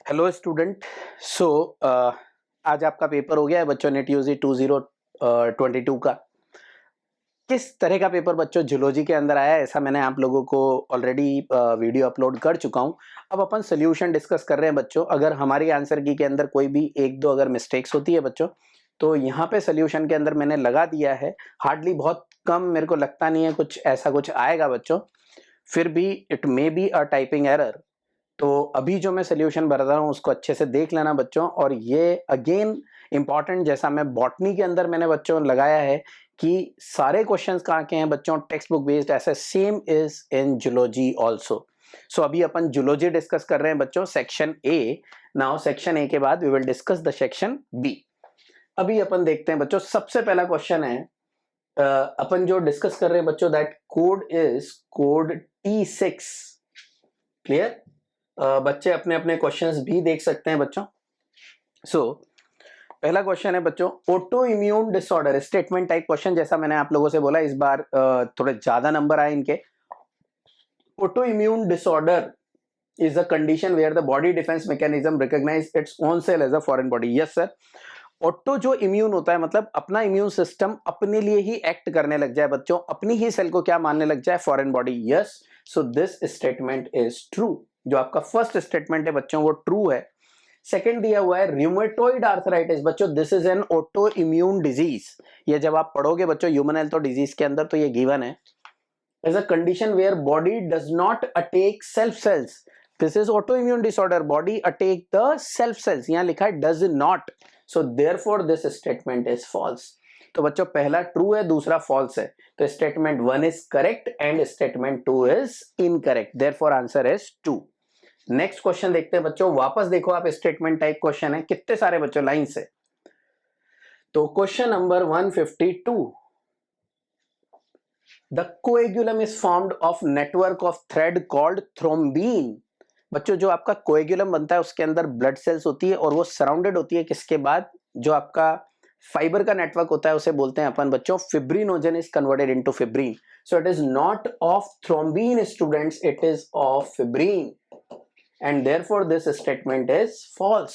Hello student. सो आज आपका paper हो गया है बच्चों, नेट यूजी 2022 का। किस तरह का पेपर बच्चों जूलॉजी के अंदर आया है, ऐसा मैंने आप लोगों को ऑलरेडी वीडियो अपलोड कर चुका हूं। अब अपन सोल्यूशन डिस्कस कर रहे हैं बच्चों। अगर हमारी आंसर की के अंदर कोई भी एक दो अगर मिस्टेक्स होती है बच्चों, तो यहाँ पे सोल्यूशन के अंदर मैंने लगा दिया है। हार्डली बहुत कम, मेरे को लगता नहीं है कुछ ऐसा कुछ आएगा बच्चों। फिर भी it may be a typing error. तो अभी जो मैं सोल्यूशन भर रहा हूँ उसको अच्छे से देख लेना बच्चों। और ये अगेन इंपॉर्टेंट, जैसा मैं बॉटनी के अंदर मैंने बच्चों लगाया है कि सारे क्वेश्चंस कहाँ के हैं बच्चों, टेक्स्ट बुक बेस्ड, ऐसा same is in zoology also. So अभी अपन जूलॉजी डिस्कस कर रहे हैं बच्चों, section A. Now section A के बाद we will discuss the section B. अभी अपन देखते हैं बच्चों, सबसे पहला क्वेश्चन है अपन जो डिस्कस कर रहे हैं बच्चों, that code is code T6। Clear? बच्चे अपने अपने क्वेश्चंस भी देख सकते हैं बच्चों। पहला क्वेश्चन है बच्चों, auto immune disorder, statement type question. जैसा मैंने आप लोगों से बोला, इस बार थोड़े ज्यादा नंबर आए इनके। Auto immune disorder is a condition where the body defence mechanism recognise its own cell as a foreign body. Yes sir, auto जो इम्यून होता है मतलब अपना इम्यून सिस्टम अपने लिए ही एक्ट करने लग जाए बच्चों, अपनी ही सेल को क्या मानने लग जाए, foreign body. Yes, so this statement is true. जो आपका फर्स्ट स्टेटमेंट है बच्चों वो ट्रू है। सेकंड दिया हुआ है रूमेटॉइड आर्थराइटिस। बच्चों this is an auto immune disease. ये जब आप पढ़ोगे बच्चों ह्यूमन हेल्थ और डिजीज के अंदर तो ये गिवन है, is a condition where body does not attack self cells. This is autoimmune disorder, body attack the self cells. यहाँ लिखा है does not, so therefore this statement is false. तो बच्चों पहला ट्रू है, दूसरा फॉल्स है। तो statement 1 is correct and statement 2 is incorrect, therefore answer is 2। Next question देखते हैं बच्चों। वापस देखो आप, स्टेटमेंट टाइप क्वेश्चन है, कितने सारे बच्चों लाइन से। तो question number 152, the coagulum is formed of network of thread called thrombin. बच्चों जो आपका कोएगुलम बनता है उसके अंदर ब्लड सेल्स होती है और वो सराउंडेड होती है किसके बाद, जो आपका फाइबर का नेटवर्क होता है उसे बोलते हैं अपन बच्चों fibrinogen is converted into fibrin. So it is not of thrombin students, it is of fibrin and therefore this statement is false.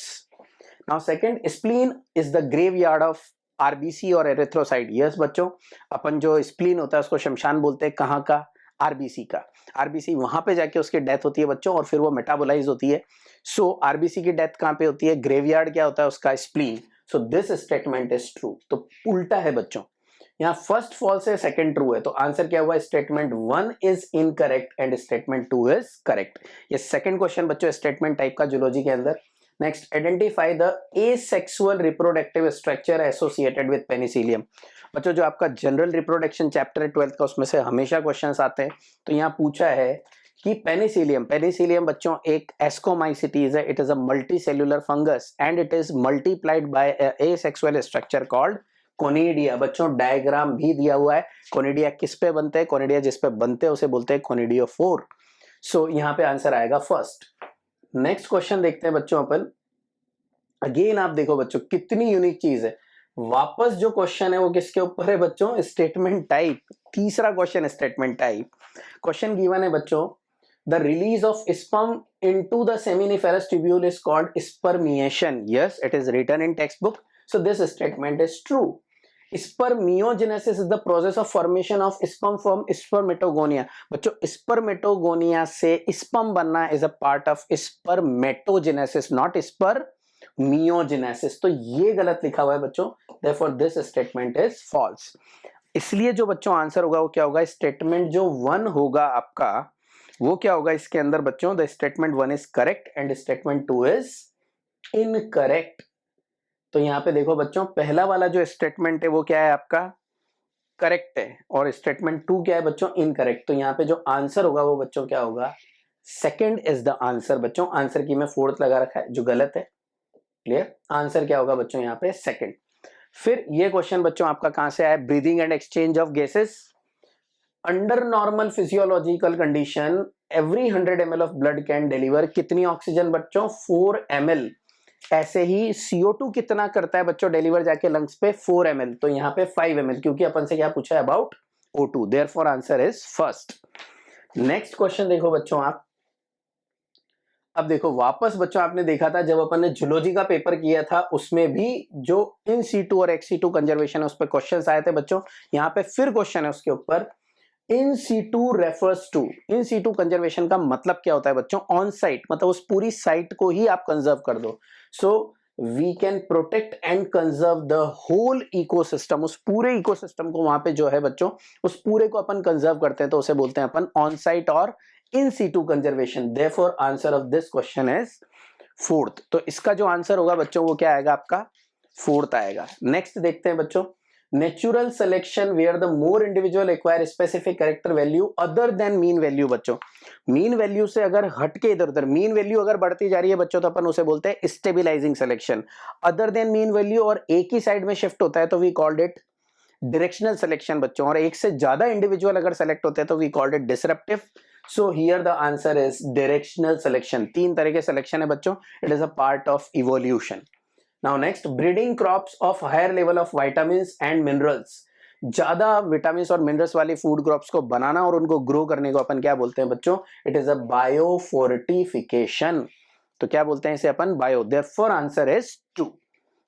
Now second, spleen is the graveyard of RBC और erythrocyte. Yes बच्चों, अपन जो spleen होता है उसको शमशान बोलते हैं, कहाँ का, आरबीसी का। आरबीसी वहां पे जाके उसकी डेथ होती है बच्चों और फिर वो मेटाबोलाइज होती है। सो आरबीसी की डेथ कहाँ पे होती है, ग्रेवयार्ड क्या होता है उसका, spleen. So this statement is true. तो उल्टा है बच्चों, यहाँ फर्स्ट फॉल्स है, सेकंड ट्रू है। तो आंसर क्या हुआ, statement 1 is incorrect and statement 2 is correct. ये सेकंड क्वेश्चन बच्चों स्टेटमेंट टाइप का जूलॉजी के अंदर। Next, identify the asexual reproductive structure associated with Penicillium. बच्चों जो आपका जनरल रिप्रोडक्शन चैप्टर है 12th का, उसमें से हमेशा क्वेश्चंस आते हैं। तो यहाँ पूछा है कि पेनिसिलियम, पेनिसिलियम बच्चों एक एस्कोमाइसिटीज है, it is a multi cellular fungus and it is multiplied by asexual structure called conidia. बच्चों डायग्राम भी दिया हुआ है, कोनिडिया किस पे बनते हैं, कोनिडिया जिस पे बनते हैं उसे बोलते हैं कोनिडियोफोर। सो यहाँ पे आंसर आएगा फर्स्ट। नेक्स्ट क्वेश्चन देखते हैं बच्चों अपन। अगेन आप देखो बच्चों कितनी यूनिक चीज है। वापस जो क्वेश्चन है वो किसके ऊपर है बच्चों, स्टेटमेंट टाइप। तीसरा question statement type. Question given है बच्चों, the release of sperm into the seminiferous tubule is called spermiation. Yes, it is written in text book, so this statement is true. Spermiogenesis is the process of formation of sperm from spermatogonia. बच्चों spermatogonia से sperm बनना is a part of spermatogenesis, not spermiogenesis. तो ये गलत लिखा हुआ है बच्चों, therefore this statement is false. इसलिए जो बच्चों आंसर होगा वो क्या होगा, स्टेटमेंट जो 1 होगा आपका वो क्या होगा इसके अंदर बच्चों, the statement 1 is correct and statement 2 is incorrect. तो यहाँ पे देखो बच्चों पहला वाला जो स्टेटमेंट है वो क्या है आपका, करेक्ट है, और स्टेटमेंट 2 क्या है बच्चों, इनकरेक्ट। तो यहाँ पे जो आंसर होगा वो बच्चों क्या होगा, सेकंड इज द आंसर। बच्चों आंसर की मैं फोर्थ लगा रखा है जो गलत है। क्लियर, आंसर क्या होगा बच्चों यहाँ पे सेकंड। फिर ये क्वेश्चन बच्चों आपका कहां से आया, breathing and exchange of gases. Under normal physiological condition every 100 ml of blood can deliver कितनी ऑक्सीजन बच्चों, 4 ml। ऐसे ही CO2 कितना करता है बच्चों डिलीवर जाके लंग्स पे, 4 ml। तो यहाँ पे 5 ml, क्योंकि अपन से क्या पूछा है, about O2, therefore answer is first. Next question देखो बच्चों आप, अब देखो वापस बच्चों आपने देखा था जब अपन ने जूलॉजी का पेपर किया था उसमें भी जो इन सीटू और एक्स सीटू कंजर्वेशन है उस पर क्वेश्चंस आए थे बच्चों। यहाँ पे फिर क्वेश्चन है उसके ऊपर, in situ refers to, in situ conservation का मतलब क्या होता है बच्चों? ऑन साइट, मतलब उस पूरी साइट को ही आप कंजर्व कर दो। So we can protect and conserve the whole ecosystem, उस पूरे इकोसिस्टम को वहां पे जो है बच्चों उस पूरे को अपन कंजर्व करते हैं तो उसे बोलते हैं अपन ऑन साइट और in situ conservation. Therefore answer of this question is fourth. तो इसका जो आंसर होगा बच्चों वो क्या आएगा आपका? फोर्थ आएगा। नेक्स्ट देखते हैं बच्चों, natural selection where the more individual acquire specific character value other than mean value. बच्चों मीन वैल्यू से अगर हटके इधर उधर मीन वैल्यू अगर बढ़ती जा रही है बच्चों तो अपन उसे बोलते हैं stabilising selection. Other than mean value और एक ही साइड में शिफ्ट होता है तो we called it directional selection बच्चों। और एक से ज्यादा इंडिविजुअल अगर सेलेक्ट होते हैं तो we called it disruptive. So here the answer is directional selection. तीन तरह के सिलेक्शन है बच्चों, it is a part of evolution. Now next, breeding crops of higher level of vitamins and minerals. ज्यादा विटामिन्स और मिनरल्स वाली food crops को बनाना और उनको ग्रो करने को अपन क्या बोलते हैं बच्चों? It is a biofortification. तो क्या बोलते हैं इसे अपन? Bio. Therefore answer is 2।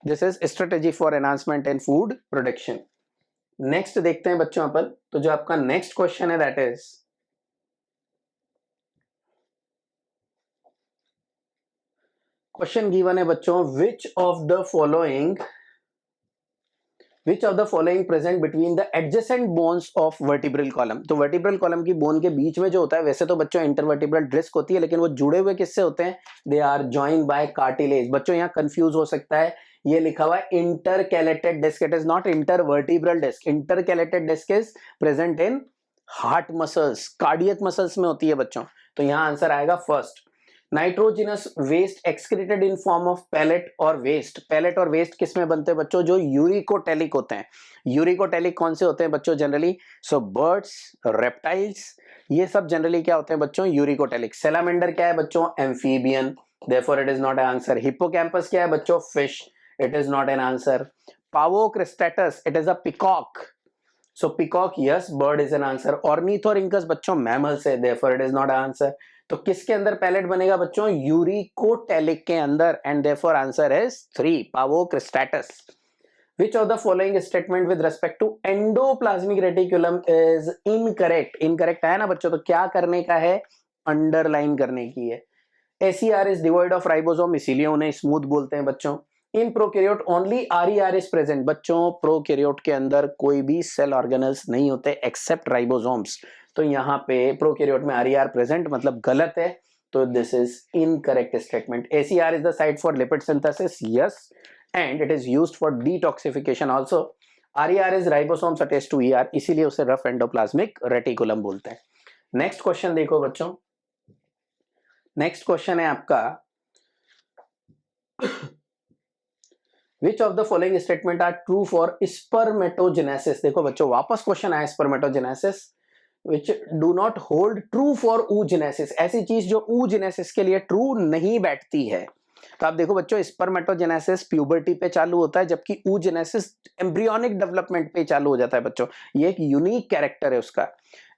This is strategy for enhancement in food production. Next देखते हैं बच्चों अपन, तो जो आपका नेक्स्ट क्वेश्चन है दैट इज, क्वेश्चन गिवन है बच्चों, which of the following present between the adjacent bones of vertebral column. तो वर्टिब्रल कॉलम की बोन के बीच में जो होता है, वैसे तो बच्चों इंटरवर्टिब्रल डिस्क होती है लेकिन वो जुड़े हुए किससे होते हैं? They are joined by cartilage. बच्चों यहाँ कंफ्यूज हो सकता है, ये लिखा हुआ है intercalated disc, it is not intervertebral disc. Intercalated disc is present in heart muscles, cardiac muscles में होती है बच्चों। तो यहाँ आंसर आएगा first. Nitrogenous waste excreted in form of pellet और वेस्ट। पैलेट और वेस्ट किस में बनते हैं बच्चों? जो यूरिकोटेलिक होते हैं। यूरिकोटेलिक कौन से होते हैं बच्चों जनरली? सो बर्ड्स, रेप्टाइल्स, ये सब जनरली क्या होते हैं बच्चों? यूरिकोटेलिक। सेलामेंडर क्या है बच्चों? Amphibian, therefore it is not an answer. Hippocampus क्या है बच्चों? Fish, it is not an answer. Pavo cristatus, it is a peacock, so peacock yes, bird is an answer. Ornithorhynchus बच्चों मैमल्स है, therefore it is not an answer. तो किसके अंदर pellet बनेगा बच्चों? यूरिकोटेलिक के अंदर, and therefore answer is 3, Pavo cristatus. Which of the following statement with respect to endoplasmic reticulum is incorrect? Incorrect है ना बच्चों, तो क्या करने का है? अंडरलाइन करने की है। ACR is devoid of ribosome, इसीलिए उन्हें स्मूथ बोलते हैं बच्चों। In prokaryote only RER is present. बच्चों प्रोकैरियोट के अंदर कोई भी सेल ऑर्गेनल्स नहीं होते एक्सेप्ट राइबोसोम्स। तो यहाँ पे प्रोकैरियोट में RER प्रेजेंट मतलब गलत है, तो this is incorrect statement. ACR is the site for lipid synthesis, yes, and it is used for detoxification also. RER is ribosomes attached to ER, इसीलिए उसे रफ एंडोप्लाज्मिक रेटिकुलम बोलते हैं। Next question देखो बच्चों, नेक्स्ट क्वेश्चन है आपका, Which of the following statement are true for spermatogenesis? देखो बच्चों वापस क्वेश्चन आया spermatogenesis, which do not hold true for oogenesis। ऐसी चीज जो oogenesis के लिए ट्रू नहीं बैठती है। तो आप देखो बच्चों, स्पर्मेटोजेनेसिस प्यूबर्टी पे चालू होता है जबकि oogenesis एम्ब्रियोनिक डेवलपमेंट पे चालू हो जाता है बच्चों। ये एक यूनिक कैरेक्टर है उसका।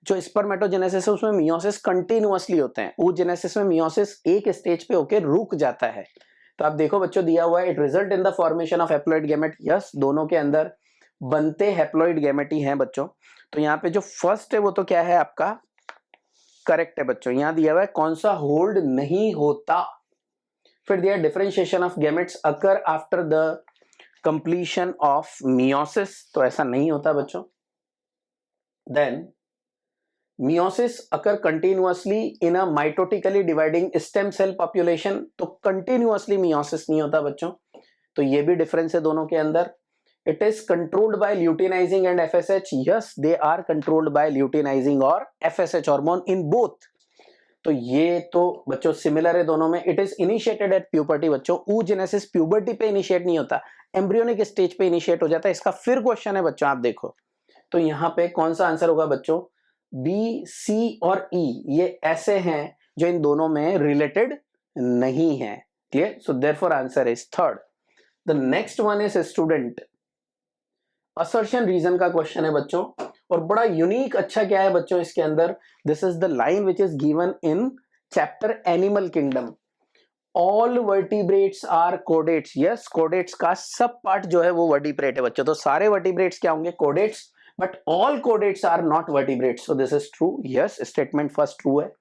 जो स्पर्मेटोजेनेसिस है उसमें मियोसिस कंटिन्यूअसली होते हैं, oogenesis में मियोसिस एक स्टेज पे होकर रुक जाता है। तो आप देखो बच्चों दिया हुआ है, it result in the formation of haploid gamete, yes, दोनों के अंदर बनते हैप्लॉइड गैमेट ही हैं बच्चों। तो यहाँ पे जो फर्स्ट है वो तो क्या है आपका? करेक्ट है बच्चों। यहाँ दिया हुआ है कौन सा होल्ड नहीं होता। फिर दिया differentiation of gametes occur after the completion of meiosis, तो ऐसा नहीं होता बच्चों। Then meiosis occur continuously in a mitotically dividing stem cell population, तो कंटिन्यूअसली मियोसिस नहीं होता बच्चों। तो ये भी डिफरेंस है दोनों के अंदर। It is controlled by luteinising and FSH, yes, they are controlled by luteinising और FSH हार्मोन इन बोथ। तो ये तो बच्चों सिमिलर है दोनों में। It is initiated at puberty बच्चों, oogenesis प्यूबर्टी पे इनिशिएट नहीं होता, एम्ब्रियोनिक स्टेज पे इनिशिएट हो जाता है। इसका फिर क्वेश्चन है बच्चों, आप देखो तो यहाँ पे कौन सा आंसर होगा बच्चों? B, C और E ये ऐसे हैं जो इन दोनों में रिलेटेड नहीं है। Clear? So therefore answer is third. The next one is student assertion reason का क्वेश्चन है बच्चों, और बड़ा यूनिक अच्छा क्या है बच्चों इसके अंदर, this is the line which is given in chapter animal kingdom. All vertebrates are chordates, yes chordates का सब पार्ट जो है वो वर्टिब्रेट है बच्चों, तो सारे वर्टिब्रेट्स क्या होंगे, chordates, but all chordates are not vertebrates, so this is true, yes statement first true है।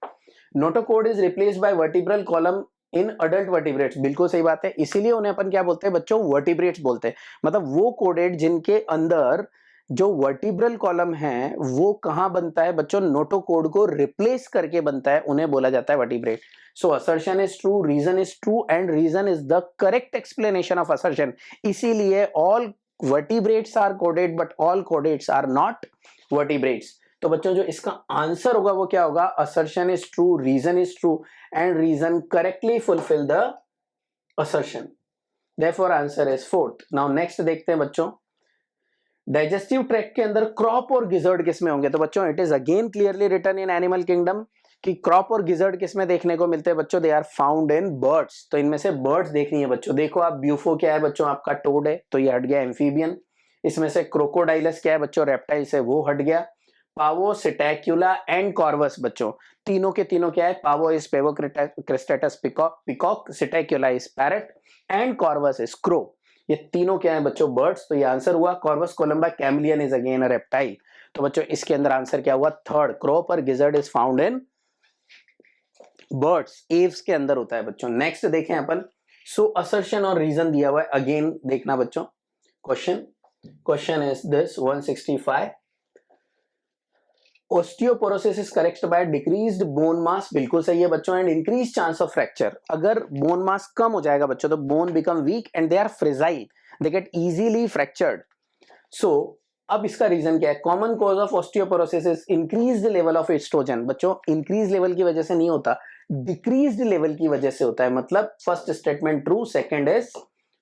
Notochord is replaced by vertebral column in adult vertebrates, बिल्कुल सही बात है, इसीलिए उन्हें अपन क्या बोलते हैं बच्चों, वर्टिब्रेट्स बोलते हैं, मतलब वो कोडेट जिनके अंदर जो वर्टिब्रल कॉलम है वो कहां बनता है बच्चों, नोटोकोड को रिप्लेस करके बनता है, उन्हें बोला जाता है vertebrate. So assertion is true, reason is true and reason is the correct explanation of assertion, इसीलिए ऑल वर्टिब्रेट्स आर कोडेड but all chordates are not vertebrates. तो बच्चों जो इसका आंसर होगा वो क्या होगा, assertion is true, reason is true and reason correctly fulfil the assertion, therefore answer is fourth. Now next देखते हैं बच्चों, डाइजेस्टिव ट्रैक्ट के अंदर क्रॉप और गिजर्ड किस में होंगे, तो बच्चों it is again clearly written in animal kingdom कि क्रॉप और गिजर्ड किस में देखने को मिलते हैं बच्चों, they are found in birds, तो इनमें से बर्ड्स देखनी है बच्चों। देखो आप ब्यूफो क्या है बच्चों, आपका टोड है, तो ये हट गया एम्फीबियन। इसमें से क्रोकोडाइलस क्या है बच्चों, रेप्टाइल से, वो हट गया। पावो, सिटैक्युला एंड कॉर्वस बच्चों, तीनों के तीनों क्या है, Pavo is Pavo cristatus peacock, Psittacula is parrot and Corvus is crow, ये तीनों क्या है बच्चों, बर्ड्स, तो ये आंसर हुआ। Corvus Columba chameleon is again a reptile, तो बच्चों इसके अंदर आंसर क्या हुआ, थर्ड, क्रॉप और gizzard is found in birds, Aves के अंदर होता है बच्चों। नेक्स्ट देखें अपन, सो असर्शन और रीजन दिया हुआ है, अगेन देखना बच्चों question is this 165, osteoporosis is correct by decreased bone mass, बिल्कुल सही है बच्चों, and increase chance of fracture, अगर बोन मास कम हो जाएगा बच्चों तो bone become weak and they are fragile, they get easily fractured. So अब इसका रीजन क्या है, common cause of osteoporosis is increased level of estrogen, बच्चों इंक्रीज लेवल की वजह से नहीं होता, डिक्रीज्ड लेवल की वजह से होता है, मतलब first statement true, second is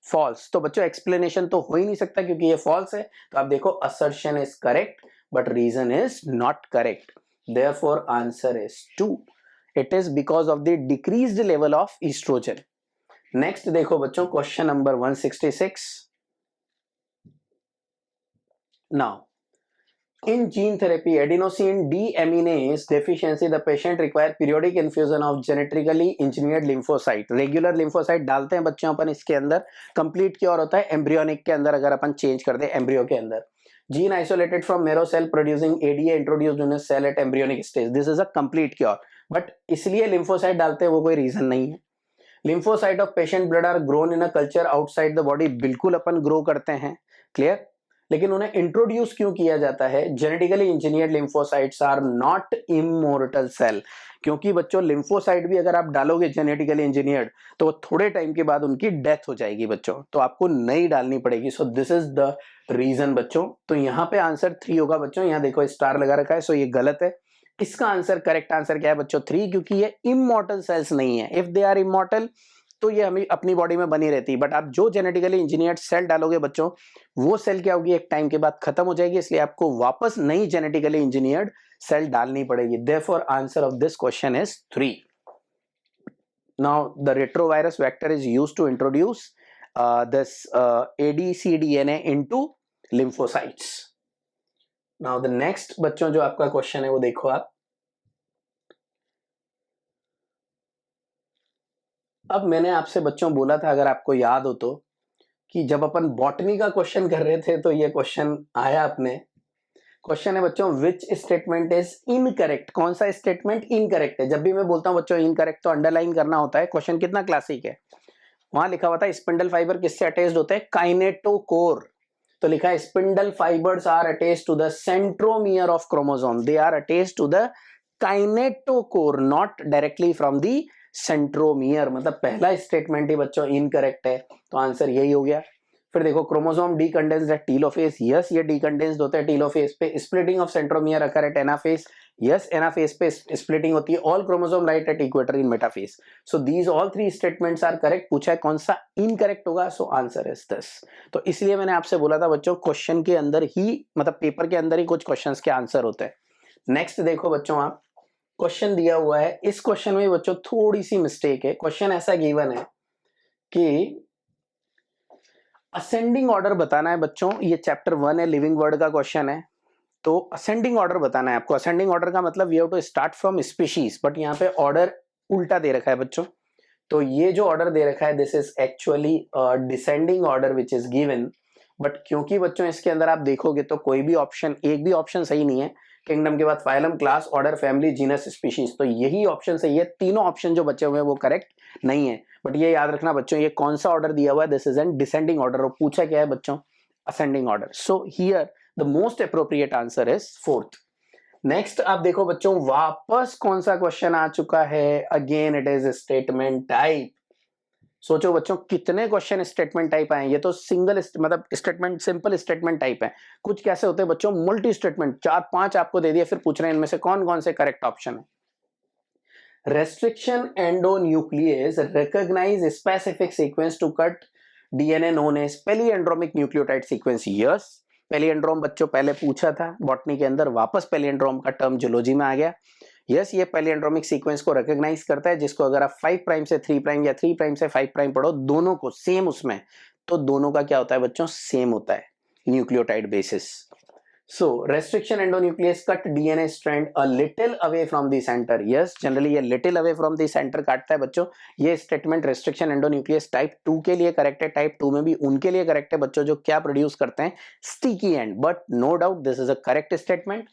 false. तो बच्चों एक्सप्लेनेशन तो हो ही नहीं सकता क्योंकि ये फॉल्स है, तो आप देखो assertion is correct but reason is not correct, therefore answer is 2, it is because of the decreased level of estrogen। next देखो बच्चों question number 166, now in gene therapy adenosine deaminase deficiency the patient require periodic infusion of genetically engineered lymphocyte, regular lymphocyte डालते हैं बच्चों अपन इसके अंदर, complete cure होता है embryonic के अंदर, अगर अपन चेंज कर दे एम्ब्रियो के अंदर, gene isolated from marrow cell producing ADA introduced in a cell at embryonic stage, this is a complete cure, but इसलिए lymphocyte डालते हैं वो कोई रीजन नहीं है। lymphocyte of patient blood are grown in a culture outside the body, बिल्कुल अपन grow करते हैं, क्लियर, लेकिन उन्हें इंट्रोड्यूस क्यों किया जाता है, genetically engineered lymphocytes are not immortal cell, क्योंकि बच्चों लिम्फोसाइट भी अगर आप डालोगे जेनेटिकली इंजीनियर्ड तो थोड़े टाइम के बाद उनकी डेथ हो जाएगी बच्चों, तो आपको नई डालनी पड़ेगी, so this is the reason बच्चों। तो यहाँ पे आंसर 3 होगा बच्चों, यहाँ देखो स्टार लगा रखा है, सो ये गलत है, इसका आंसर करेक्ट आंसर क्या है बच्चों 3, क्योंकि ये इमॉर्टल सेल्स नहीं है, इफ दे आर इमॉर्टल तो ये हमें अपनी बॉडी में बनी रहती है, बट आप जो जेनेटिकली इंजीनियर्ड सेल डालोगे बच्चों वो सेल क्या होगी, एक टाइम के बाद खत्म हो जाएगी, इसलिए आपको वापस नई जेनेटिकली इंजीनियर्ड सेल डालनी पड़ेगी, therefore answer of this question is 3। Now the retrovirus vector is used to introduce this ADCDNA into lymphocytes। Now the next बच्चों जो आपका क्वेश्चन है वो देखो आप, अब मैंने आपसे बच्चों बोला था अगर आपको याद हो तो कि जब अपन बॉटनी का क्वेश्चन कर रहे थे तो ये क्वेश्चन आया अपने, क्वेश्चन है बच्चों विच स्टेटमेंट इज इनकरेक्ट, कौन सा स्टेटमेंट इनकरेक्ट है, जब भी मैं बोलता हूं बच्चों इनकरेक्ट तो अंडरलाइन करना होता है, क्वेश्चन कितना क्लासिक है, वहां लिखा हुआ था स्पिंडल फाइबर किससे अटैच्ड होते हैं, काइनेटोकोर, तो लिखा है spindle fibres are attached to the centromere of chromosome, they are attached to the kinetochore not directly from the centromere, मतलब पहला स्टेटमेंट ही बच्चों इनकरेक्ट है, तो आंसर यही हो गया। फिर देखो chromosome decondensed at telophase, yes ये डीकंडेंस्ड होता है टेलोफेज पे, splitting of centromere occur at anaphase, yes anaphase पे स्प्लिटिंग होती है, all chromosome light at equator in metaphase, so these all 3 statements are correct, पूछा है कौन सा इनकरेक्ट होगा, सो आंसर इज दिस। तो इसलिए मैंने आपसे बोला था बच्चों क्वेश्चन के अंदर ही, मतलब पेपर के अंदर ही कुछ क्वेश्चंस के आंसर होते हैं। नेक्स्ट देखो बच्चों आप, क्वेश्चन दिया हुआ है, इस क्वेश्चन में बच्चों थोड़ी सी मिस्टेक है, क्वेश्चन ऐसा गिवन है कि असेंडिंग ऑर्डर बताना है बच्चों, ये चैप्टर 1 है, लिविंग वर्ड का क्वेश्चन है, तो असेंडिंग ऑर्डर बताना है आपको, असेंडिंग ऑर्डर का मतलब we have to start from species, but यहाँ पे ऑर्डर उल्टा दे रखा है बच्चों, तो ये जो ऑर्डर दे रखा है this is actually descending order which is given, but क्योंकि बच्चों इसके अंदर आप देखोगे तो कोई भी ऑप्शन, एक भी ऑप्शन सही नहीं है। किंगडम के बाद phylum, class, order, family, genus, species, तो यही ऑप्शन सही है। तीनों ऑप्शन जो बचे हुए हैं वो करेक्ट नहीं है। बट ये याद रखना बच्चों, ये कौन सा ऑर्डर दिया हुआ है, this is an descending order, और पूछा क्या है बच्चों, ascending order. So here the most appropriate answer is fourth. Next आप देखो बच्चों, वापस कौन सा क्वेश्चन आ चुका है, again it is statement type. सोचो बच्चों कितने क्वेश्चन स्टेटमेंट टाइप आए। ये तो सिंगल मतलब स्टेटमेंट, सिंपल स्टेटमेंट टाइप है। कुछ कैसे होते हैं बच्चों, मल्टी स्टेटमेंट, 4-5 आपको दे दिया, फिर पूछ रहे हैं इनमें से कौन कौन से करेक्ट ऑप्शन है। Restriction endonuclease recognize specific sequence to cut DNA known as palindromic nucleotide sequence. Yes, palindrome बच्चों पहले पूछा था बॉटनी के अंदर, वापस पैलिएंड्रोम का टर्म जूलॉजी में आ गया। यस, ये पैलिएंड्रोमिक सीक्वेंस को रिकॉग्नाइज करता है, जिसको अगर आप 5 प्राइम से 3 प्राइम या 3 प्राइम से 5 प्राइम पढ़ो, दोनों को सेम उसमें, तो दोनों का क्या होता है बच्चों, सेम होता है nucleotide bases. So restriction endonuclease cut DNA strand a little away from the centre. Yes, generally ये little away from the centre काटता है बच्चों। ये स्टेटमेंट रेस्ट्रिक्शन एंडोन्यूक्लियस टाइप 2 के लिए करेक्ट है। टाइप 2 में भी उनके लिए करेक्ट है बच्चों जो क्या प्रोड्यूस करते हैं, sticky end. But no doubt this is a correct statement.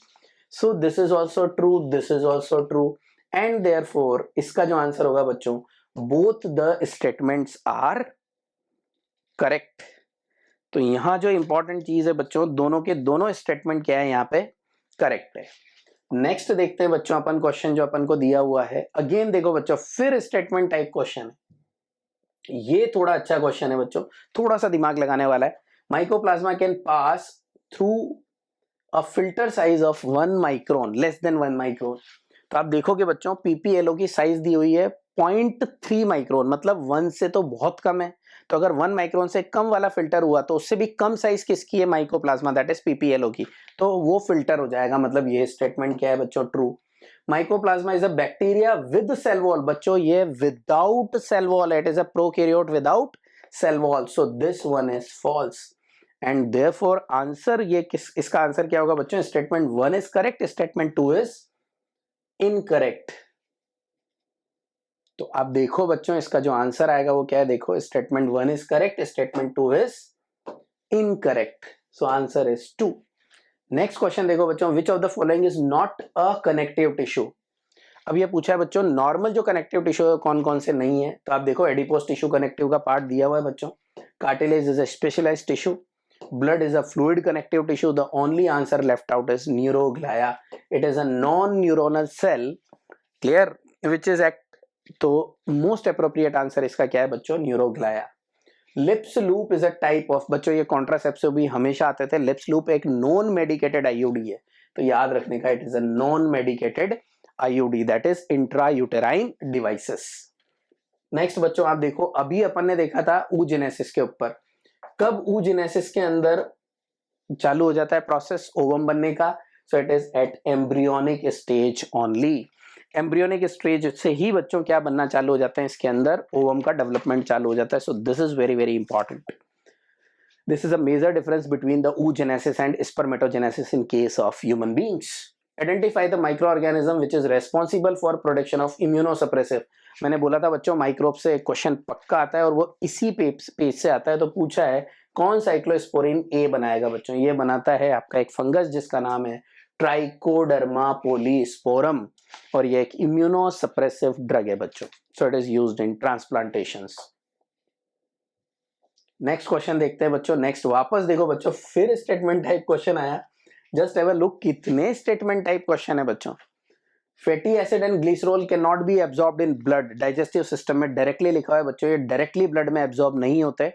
So this is also true, this is also true, and therefore इसका जो आंसर होगा बच्चों, both the statements are correct। तो यहां जो इंपॉर्टेंट चीज है बच्चों, दोनों के दोनों स्टेटमेंट क्या है यहाँ पे, करेक्ट है। नेक्स्ट देखते हैं बच्चों अपन क्वेश्चन जो अपन को दिया हुआ है। अगेन देखो बच्चों, फिर स्टेटमेंट टाइप क्वेश्चन है। ये थोड़ा अच्छा क्वेश्चन है बच्चों, थोड़ा सा दिमाग लगाने वाला है। Mycoplasma can pass through a filter size of 1 micron, less than 1 micron. तो आप देखोगे बच्चों पीपीएलओ की साइज दी हुई है 0.3 माइक्रोन, मतलब 1 से तो बहुत कम है। तो अगर 1 माइक्रोन से कम वाला फिल्टर हुआ तो उससे भी कम साइज किसकी है, माइकोप्लाज्मा, दैट इज पीपीएलओ की, तो वो फिल्टर हो जाएगा। मतलब ये स्टेटमेंट क्या है बच्चों, true. Mycoplasma is a bacteria with cell wall, बच्चों ये without cell wall, it is a prokaryote without cell wall, so this one is false. And therefore answer ये इसका आंसर क्या होगा बच्चों, statement 1 is correct, statement 2 is incorrect. तो आप देखो बच्चों इसका जो आंसर आएगा वो क्या है, देखो statement 1 is correct, statement 2 is incorrect, so answer is 2। Next question देखो बच्चों, which of the following is not a connective tissue. अब ये पूछा है बच्चों नॉर्मल जो कनेक्टिव टिश्यू कौन कौन से नहीं है। तो आप देखो एडिपोस टिश्यू कनेक्टिव का पार्ट दिया हुआ है बच्चों, cartilage is a specialised tissue, blood is a fluid connective tissue, the only answer left out is neuroglia, it is a non neuronal cell, clear, which is act, तो most appropriate answer इसका क्या है बच्चों, neuroglia. Lippes loop is a type of, बच्चों ये contraceptive भी हमेशा आते थे। लिप्स लूप एक नॉन मेडिकेटेड आईयूडी है, तो याद रखने का, it is a non medicated IUD, that is intrauterine devices. Next बच्चों आप देखो, अभी अपन ने देखा था oogenesis के ऊपर, कब oogenesis के अंदर चालू हो जाता है प्रोसेस ओवम बनने का, so it is at embryonic stage only. Embryonic stage से ही बच्चों क्या बनना चालू हो जाते हैं, इसके अंदर ओवम का डेवलपमेंट चालू हो जाता है। So this is very very important. This is a major difference between the oogenesis and spermatogenesis in case of human beings. Identify the microorganism which is responsible for production of immunosuppressive. मैंने बोला था बच्चों microbe से question पक्का आता है और वो इसी पेज से आता है। तो पूछा है कौन साइक्लोस्पोरिन ए बनाएगा बच्चों, ये बनाता है आपका एक फंगस जिसका नाम है ट्राइकोडर्मा पोलीस्पोरम, और ये एक इम्यूनोसप्रेसिव ड्रग है बच्चों, so it is used in transplantations. Next question देखते हैं बच्चों। नेक्स्ट वापस देखो बच्चों, फिर स्टेटमेंट टाइप क्वेश्चन आया। जस्ट हैव अ लुक, कितने स्टेटमेंट टाइप क्वेश्चन है बच्चों। Fatty acid and glycerol can not be absorbed in blood, digestive system में डायरेक्टली लिखा है बच्चों, ये डायरेक्टली ब्लड में एब्जॉर्ब नहीं होते।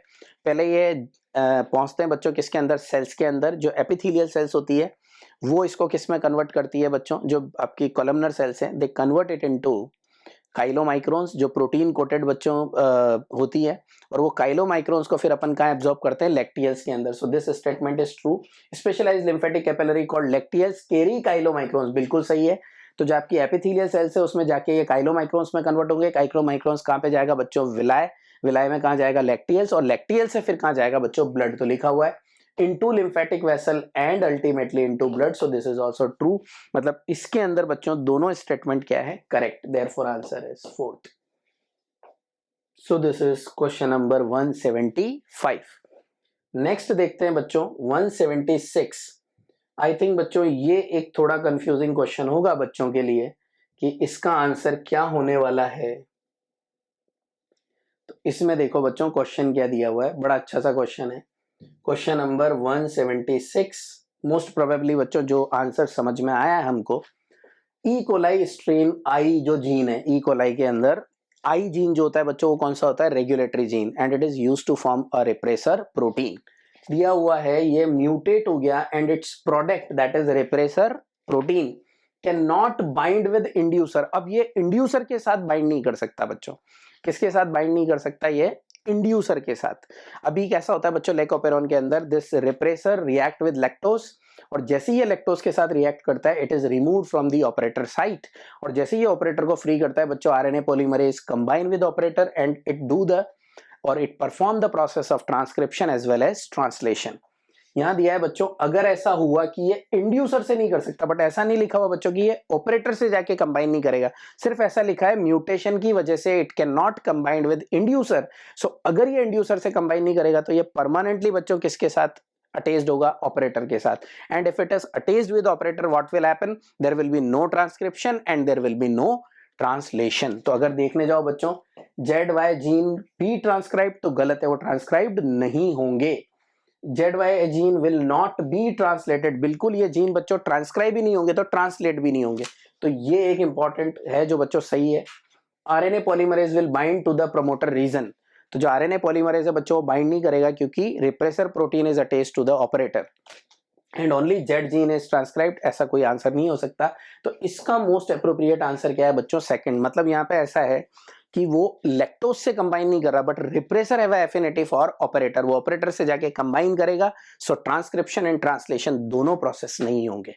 पहले ये पहुंचते हैं बच्चों किसके अंदर, सेल्स के अंदर, जो एपिथेलियल सेल्स होती है वो इसको किस में कन्वर्ट करती है बच्चों, जो आपकी कॉलमनर सेल्स हैं, they convert it into chylomicrons, जो प्रोटीन कोटेड बच्चों होती है, और वो काइलोमाइक्रोन्स को फिर अपन कहाँ एब्जॉर्ब करते हैं, लैक्टियल्स के अंदर। So this statement is true. Specialised lymphatic capillary called lacteals carry chylomicrons, बिल्कुल सही है। तो जो आपकी एपिथेलियल सेल्स है उसमें जाके ये काइलोमाइक्रोन्स में कन्वर्ट होंगे। काइलोमाइक्रोन्स कहाँ पे जाएगा बच्चों, विलाय, विलाय में कहाँ जाएगा, लैक्टियल्स, और लैक्टियल्स से फिर कहाँ जाएगा बच्चों, ब्लड। तो लिखा हुआ है into lymphatic vessel and ultimately into blood, so this is also true। मतलब इसके अंदर बच्चों दोनों स्टेटमेंट क्या है, correct, therefore answer is fourth. So this is question number 175. Next देखते हैं बच्चों 176. आई थिंक बच्चों ये एक थोड़ा कंफ्यूजिंग क्वेश्चन होगा बच्चों के लिए कि इसका आंसर क्या होने वाला है। तो इसमें देखो बच्चों क्वेश्चन क्या दिया हुआ है, बड़ा अच्छा सा क्वेश्चन है। क्वेश्चन नंबर 176 मोस्ट प्रोबेबली बच्चों जो आंसर समझ में आया है हमको, ई कोलाई स्ट्रेन आई जो जीन है, ई कोलाई के अंदर आई जीन जो होता है बच्चों वो कौन सा होता है, regulatory gene, and it is used to form a repressor protein. दिया हुआ है ये म्यूटेट हो गया and its product that is repressor protein can not bind with inducer. अब ये इंड्यूसर के साथ बाइंड नहीं कर सकता बच्चों, किसके साथ बाइंड नहीं कर सकता, ये इंड्यूसर के साथ। अभी कैसा होता है बच्चों लेकोपेरॉन के अंदर, this repressor react with lactose, और जैसे ही ये लैक्टोज के साथ रिएक्ट करता है it is remove from the operator site, और जैसे ही ये ऑपरेटर को फ्री करता है बच्चों RNA polymerase combine with operator and it do the और it perform the process of transcription as well as translation. यहां दिया है बच्चों अगर ऐसा हुआ कि ये इंड्यूसर से नहीं कर सकता, बट ऐसा नहीं लिखा हुआ बच्चों कि ये ऑपरेटर से जाके कंबाइन नहीं करेगा, सिर्फ ऐसा लिखा है म्यूटेशन की वजह से it can not combine with inducer. So अगर ये इंड्यूसर से कंबाइन नहीं करेगा तो ये परमानेंटली बच्चों किसके साथ अटैच्ड होगा, ऑपरेटर के साथ। And if it is attached with operator what will happen, there will be no transcription and there will be no translation. तो अगर देखने जाओ बच्चों ZY जीन भी ट्रांसक्राइब तो गलत है, वो ट्रांसक्राइब्ड नहीं होंगे। ZY gene will not be translated, बिल्कुल ये जीन बच्चों ट्रांसक्राइब भी नहीं होंगे तो ट्रांसलेट भी नहीं होंगे। तो ये एक इंपॉर्टेंट है जो बच्चों सही है। RNA polymerase will bind to the promoter region, तो जो RNA पॉलीमरेज है बच्चों वो बाइंड नहीं करेगा क्योंकि repressor protein is attached to the operator and only Z gene is transcribed, ऐसा कोई आंसर नहीं हो सकता। तो इसका मोस्ट अप्रोप्रिएट आंसर क्या है बच्चों, सेकंड। मतलब यहाँ पे ऐसा है कि वो लैक्टोज से कंबाइन नहीं कर रहा but repressor have affinity for operator, वो ऑपरेटर से जाके कंबाइन करेगा, सो ट्रांसक्रिप्शन एंड ट्रांसलेशन दोनों प्रोसेस नहीं होंगे।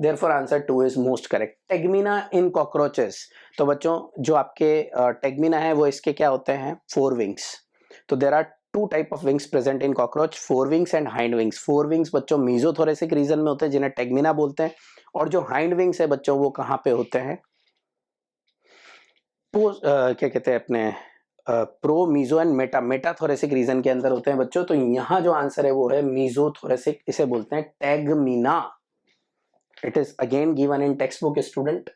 Therefore answer 2 is most correct. Tegmina in cockroaches, तो बच्चों जो आपके टेगमिना है वो इसके क्या होते हैं, 4 विंग्स। तो there are 2 type of wings present in cockroach, 4 wings and hind wings. 4 wings बच्चों मीजोथोरेसिक रीजन में होते हैं जिन्हें टेगमिना बोलते हैं, और जो हाइंड विंग्स है बच्चों वो कहाँ पे होते हैं, क्या कहते हैं अपने pro meso and metathoracic reason के अंदर होते हैं बच्चों। तो यहाँ जो आंसर है वो है मीजोथोरेसिक, इसे बोलते हैं tegmina. It is again given in text book student.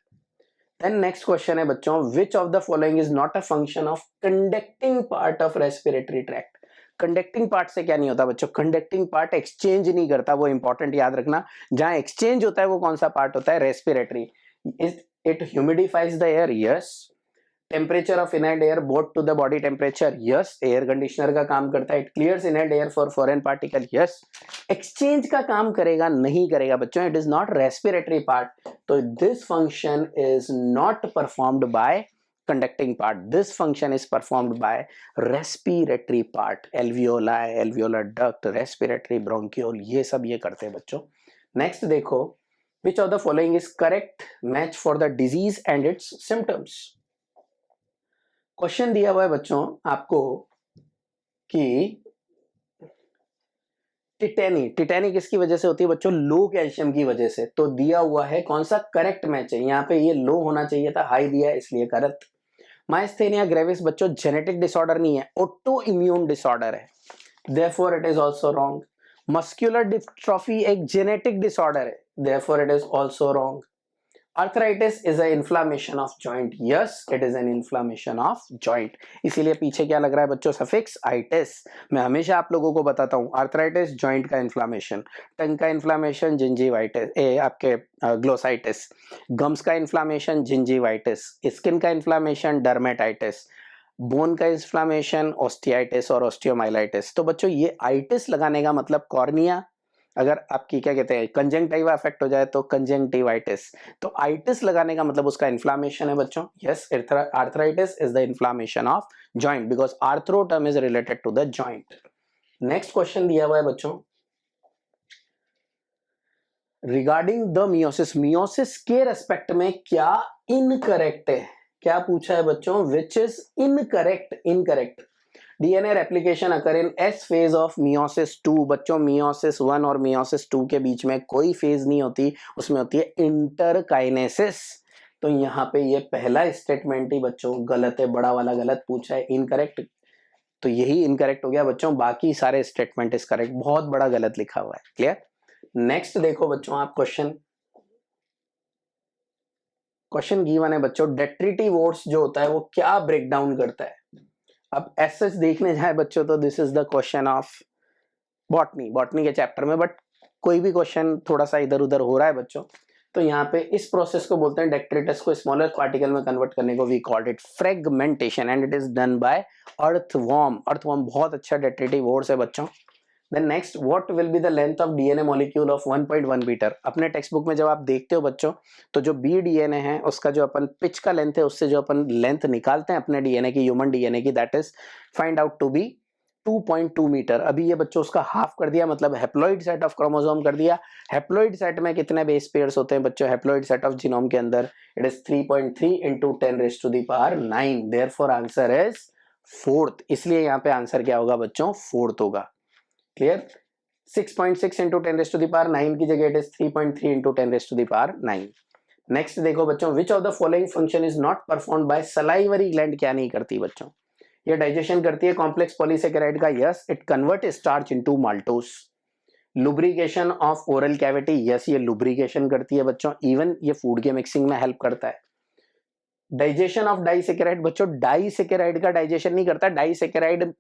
Then next question है बच्चों, which of the following is not a function of conducting part of respiratory tract. Conducting part से क्या नहीं होता बच्चों, कंडक्टिंग पार्ट एक्सचेंज नहीं करता, वो इंपॉर्टेंट याद रखना। जहां एक्सचेंज होता है वो कौन सा पार्ट होता है, respiratory. It humidifies the air, yes. Temperature of inhaled air both to the body temperature, yes. Air conditioner का काम करता है, it clears inhaled air for foreign particle, yes. Exchange का काम करेगा, नहीं करेगा बच्चों, it is not respiratory part. तो this function is not performed by conducting part, this function is performed by respiratory part, alveoli, alveolar duct, respiratory bronchiole, ये सब ये करते हैं बच्चों। नेक्स्ट देखो, which of the following is correct match for the disease and its symptoms। Question दिया हुआ है बच्चों आपको कि टिटेनी किसकी वजह से होती है बच्चों, लो कैल्शियम की वजह से। तो दिया हुआ है कौन सा करेक्ट मैच है, यहाँ पे ये लो होना चाहिए था, हाई दिया है इसलिए गलत। माइस्थेनिया ग्रेविस बच्चों जेनेटिक डिसऑर्डर नहीं है, ऑटो इम्यून डिसऑर्डर है, therefore it is also wrong. Muscular dystrophy एक जेनेटिक डिसऑर्डर है, therefore it is also wrong. Arthritis is an inflammation of joint, yes it is an inflammation of joint, इसीलिए पीछे क्या लग रहा है बच्चों, सफिक्स आइटिस। मैं हमेशा आप लोगों को बताता हूँ, आर्थराइटिस जॉइंट का इन्फ्लामेशन, टंग का इन्फ्लामेशन जिंजीवाइटिस, आपके ग्लोसाइटिस, गम्स का इन्फ्लामेशन जिंजीवाइटिस, स्किन का इन्फ्लामेशन डर्मेटाइटिस, बोन का इन्फ्लामेशन ऑस्टियाइटिस और ऑस्टियोमाइलाइटिस। तो बच्चों ये आइटिस लगाने का मतलब कॉर्निया, अगर आपकी क्या कहते हैं कंजंक्टिवा अफेक्ट हो जाए तो कंजंक्टिवाइटिस। तो आइटिस लगाने का मतलब उसका इन्फ्लामेशन है बच्चों, yes. Arthritis is the inflammation of joint because arthro term is related to the joint. Next question दिया हुआ है बच्चों, रिगार्डिंग द मियोसिस, मियोसिस के रेस्पेक्ट में क्या इनकरेक्ट है, क्या पूछा है बच्चों, which is incorrect. DNA replication occur in S phase of meiosis 2, बच्चों मियोसिस 1 और मियोसिस 2 के बीच में कोई फेज नहीं होती, उसमें होती है इंटरकाइनेसिस। तो यहाँ पे ये पहला स्टेटमेंट ही बच्चों गलत है, बड़ा वाला गलत पूछा है, इनकरेक्ट, तो यही इनकरेक्ट हो गया बच्चों, बाकी सारे स्टेटमेंट इज करेक्ट, बहुत बड़ा गलत लिखा हुआ है। क्लियर? नेक्स्ट देखो बच्चों आप क्वेश्चन गिवन है बच्चों, डेट्रिटिव वर्ड्स जो होता है वो क्या ब्रेक डाउन करता है। अब ऐसे देखने जाए बच्चों तो this is the question of botany के चैप्टर में, बट कोई भी क्वेश्चन थोड़ा सा इधर उधर हो रहा है बच्चों, तो यहाँ पे इस प्रोसेस को बोलते हैं, डेट्रिटस को स्मॉलर पार्टिकल में कन्वर्ट करने को we called it fragmentation and it is done by earthworm. Earthworm बहुत अच्छा डेट्रिटिव वर्ड्स है बच्चों। Then next, what will be the length of DNA molecule of 1.1 metre. अपने टेक्स्ट बुक में जब आप देखते हो बच्चों, तो जो बी डीएनए है उसका जो अपन पिच का लेंथ है, उससे जो अपन लेंथ निकालते हैं अपने डीएनए की, ह्यूमन डीएनए की, that is find out to be 2.2 metre. अभी ये बच्चों उसका हाफ कर दिया, मतलब हेप्लॉइड सेट ऑफ क्रोमोसोम कर दिया। हेप्लॉइड सेट में कितने बेस पेयर्स होते हैं बच्चों हेप्लॉइड सेट ऑफ जीनोम के अंदर? It is 3.3 into 10⁻⁹ therefore answer is fourth. इसलिए यहाँ पे आंसर क्या होगा बच्चों? फोर्थ होगा। क्लियर? 6.6 इंटू 10⁻⁹ की जगह इट इज 3.3 इंटू 10⁻⁹। नेक्स्ट देखो बच्चों, which of the following function is not performed bye salivary gland. क्या नहीं करती बच्चों? ये डाइजेशन करती है कॉम्प्लेक्स पॉलीसेकेराइड का, yes. It convert starch into maltose. Lubrication of oral cavity, yes ये लुब्रिकेशन करती है बच्चों, इवन ये फूड के मिक्सिंग में हेल्प करता है। डाइजेशन ऑफ डाइसेकेराइड बच्चों, डाइसेकेराइड का डाइजेशन नहीं करता, डाइसेकेराइड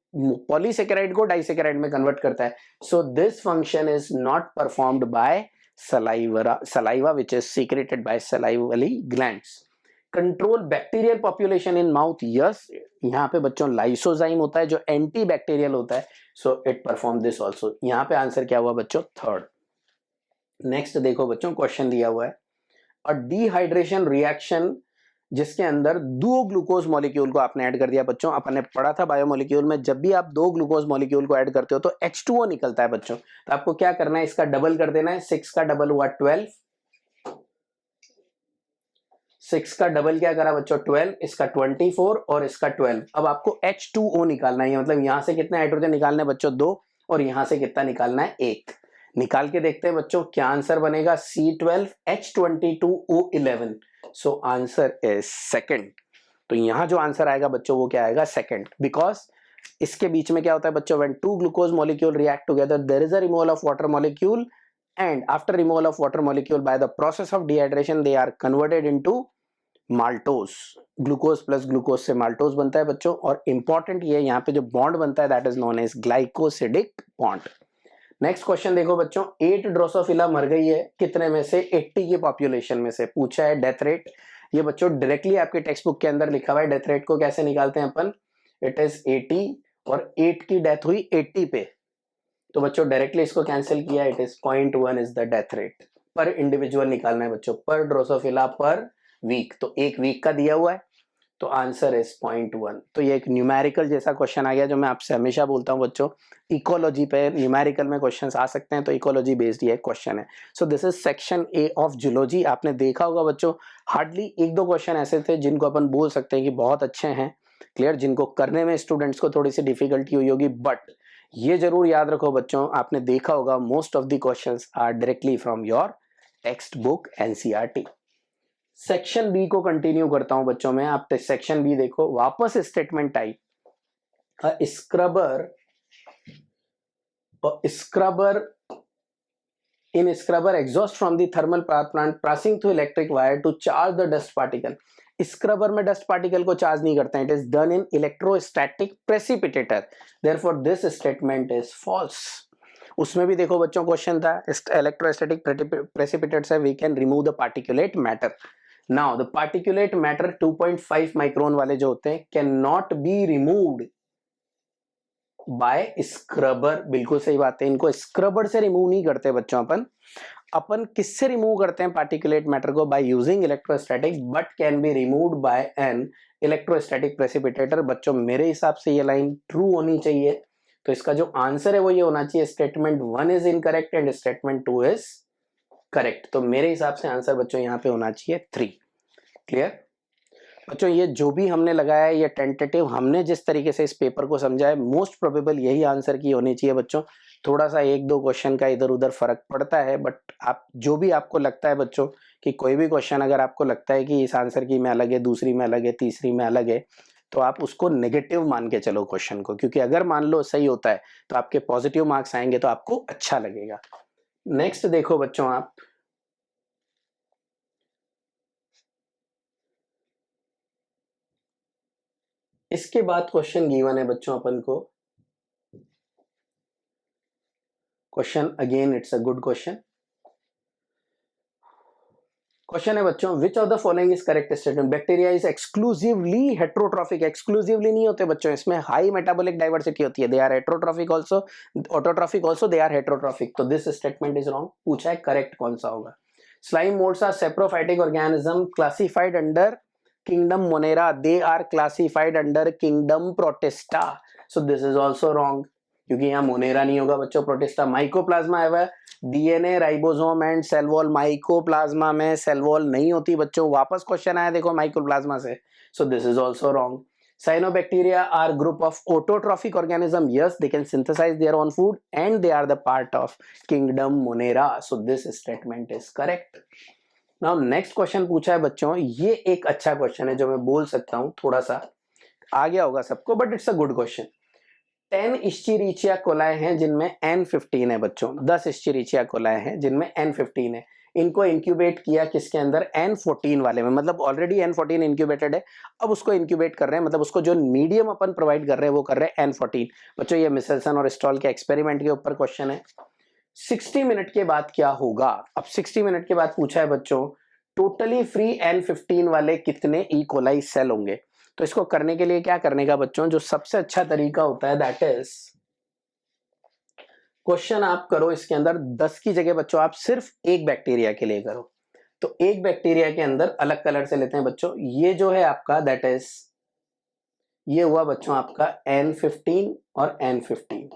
पॉलीसेकेराइड को डाइसेकेराइड में कन्वर्ट करता है। So this function is not performed bye saliva which is secreted by salivary glands. Control bacterial population in mouth, yes यहाँ पे बच्चों लाइसोजाइम होता है जो एंटी बैक्टीरियल होता है, so it perform this also. यहाँ पे आंसर क्या हुआ बच्चों? थर्ड। नेक्स्ट देखो बच्चों, क्वेश्चन दिया हुआ है, अ डिहाइड्रेशन रिएक्शन जिसके अंदर दो ग्लूकोज मॉलिक्यूल को आपने ऐड कर दिया बच्चों। अपन ने पढ़ा था बायोमोलिक्यूल में, जब भी आप दो ग्लूकोज मॉलिक्यूल को ऐड करते हो तो H2O निकलता है बच्चों। तो आपको क्या करना है? इसका डबल कर देना है। 6 का डबल हुआ 12, 6 का डबल क्या करा बच्चों? 12, इसका 24 और इसका 12। अब आपको H2O निकालना है, मतलब यहां से कितने हाइड्रोजन निकालने बच्चों? 2, और यहां से कितना निकालना है? 1। निकाल के देखते हैं बच्चों क्या आंसर बनेगा। C12H22O11, so answer is second. तो यहां जो आंसर आएगा बच्चों वो क्या आएगा? सेकंड, बिकॉज इसके बीच में क्या होता है बच्चों? When two glucose molecule react together there is a removal of water molecule, and after removal of water molecule by the process of dehydration they are converted into maltose. Glucose plus glucose से maltose बनता है बच्चों, और important ये यहाँ पे जो bond बनता है that is known as glycosidic bond. Next question देखो बच्चों, 8 ड्रोसोफिला मर गई है, कितने में से? 80 की पॉपुलेशन में से पूछा है। डेथ रेट ये बच्चों डायरेक्टली आपके टेक्स्ट बुक के अंदर लिखा हुआ है। डेथ रेट को कैसे निकालते हैं अपन? इट इज 80 और 8 की डेथ हुई 80 पे, तो बच्चों डायरेक्टली इसको कैंसिल किया, it is 0.1 is the death rate. पर इंडिविजुअल निकालना है बच्चों, पर ड्रोसोफिला पर वीक, तो एक वीक का दिया हुआ है, तो आंसर इज 0.1। तो ये एक न्यूमेरिकल जैसा क्वेश्चन आ गया, जो मैं आपसे हमेशा बोलता हूं बच्चों, इकोलॉजी पे न्यूमेरिकल में क्वेश्चंस आ सकते हैं, तो इकोलॉजी बेस्ड ये क्वेश्चन है। So this is section A of zoology. आपने देखा होगा बच्चों, हार्डली 1-2 क्वेश्चन ऐसे थे जिनको अपन बोल सकते हैं कि बहुत अच्छे हैं। क्लियर? जिनको करने में स्टूडेंट्स को थोड़ी सी डिफिकल्टी हुई होगी, बट ये जरूर याद रखो बच्चों, आपने देखा होगा most of the questions are directly from your text book NCERT. Section B को कंटिन्यू करता हूं बच्चों में। आप सेक्शन बी देखो, वापस statement type, scrubber in scrubber exhaust from the thermal power plant passing through electric wire to charge the dust particle। Scrubber में dust particle को चार्ज नहीं करते हैं, it is done in electrostatic precipitator, therefore this statement is false. उसमें भी देखो बच्चों question था, इलेक्ट्रोस्टैटिक प्रेसिपिटेटर से we can remove the particulate matter. Now the particulate matter 2.5 micron वाले जो होते हैं can not be removed by scrubber. बिल्कुल सही बात है, इनको स्क्रबर से रिमूव नहीं करते बच्चों। अपन किससे रिमूव करते हैं पार्टिकुलेट मैटर को? By using electrostatic, but can be removed by an electrostatic precipitator. बच्चों मेरे हिसाब से ये लाइन ट्रू होनी चाहिए, तो इसका जो आंसर है वो ये होना चाहिए, statement 1 is incorrect and statement 2 is correct. तो मेरे हिसाब से आंसर बच्चों यहाँ पे होना चाहिए 3। क्लियर बच्चों? ये जो भी हमने लगाया है ये टेंटेटिव, हमने जिस तरीके से इस पेपर को समझा है मोस्ट प्रोबेबल यही आंसर की होनी चाहिए बच्चों। थोड़ा सा 1-2 क्वेश्चन का इधर उधर फर्क पड़ता है, बट आप जो भी आपको लगता है बच्चों कि कोई भी क्वेश्चन अगर आपको लगता है कि इस आंसर की में अलग है, दूसरी में अलग है, तीसरी में अलग है, तो आप उसको नेगेटिव मान के चलो क्वेश्चन को, क्योंकि अगर मान लो सही होता है तो आपके पॉजिटिव मार्क्स आएंगे तो आपको अच्छा लगेगा। नेक्स्ट देखो बच्चों आप, इसके बाद क्वेश्चन गिवन है बच्चों अपन को, question again it's a good question. Question है बच्चों, which of the following is correct statement, bacteria is exclusively heterotrophic. Exclusively नहीं होते बच्चों, इसमें हाई मेटाबॉलिक डाइवर्सिटी होती है, they are heterotrophic also, autotrophic also, they are heterotrophic. तो this statement is wrong. पूछा है करेक्ट कौन सा होगा। Slime molds are saprophytic organism classified under kingdom Monera, they are classified under kingdom Protista. So this is also wrong, क्योंकि यहाँ Monera नहीं होगा बच्चों, प्रोटिस्टा। माइकोप्लाज्मा है DNA, ribosome and cell wall. Mycoplasma में सेल वॉल नहीं होती बच्चों, वापस क्वेश्चन आया देखो माइकोप्लाज्मा से, so this is also wrong. Cyanobacteria are group of autotrophic organism. Yes, they can synthesize their own food and they are the part of kingdom Monera. So this statement is correct. Now next question पूछा है बच्चों, ये एक अच्छा question है जो मैं बोल सकता हूं, थोड़ा सा आ गया होगा सबको, but it's a good question. 10 इश्चीरिचिया कोलाए हैं जिनमें N15 है बच्चों, 10 इश्चीरिचिया कोलाए हैं जिनमें N15 है। इनको इंक्यूबेट किया किसके अंदर, N14 वाले में, मतलब ऑलरेडी N14 इंक्यूबेटेड है, अब उसको इंक्यूबेट कर रहे हैं, मतलब उसको जो मीडियम अपन प्रोवाइड कर रहे हैं वो कर रहे हैं N14। बच्चों ये मिसेल्सन और स्टॉल के एक्सपेरिमेंट के ऊपर क्वेश्चन है। 60 मिनट के बाद क्या होगा, अब 60 मिनट के बाद पूछा है बच्चों, टोटली फ्री N15 वाले कितने ई कोलाई सेल होंगे। तो इसको करने के लिए क्या करने का बच्चों, जो सबसे अच्छा तरीका होता है दैट इज, क्वेश्चन आप करो इसके अंदर 10 की जगह बच्चों आप सिर्फ एक बैक्टीरिया के लिए करो। तो एक बैक्टीरिया के अंदर अलग कलर से लेते हैं बच्चों, ये जो है आपका दैट इज, ये हुआ बच्चों आपका N15 और N15,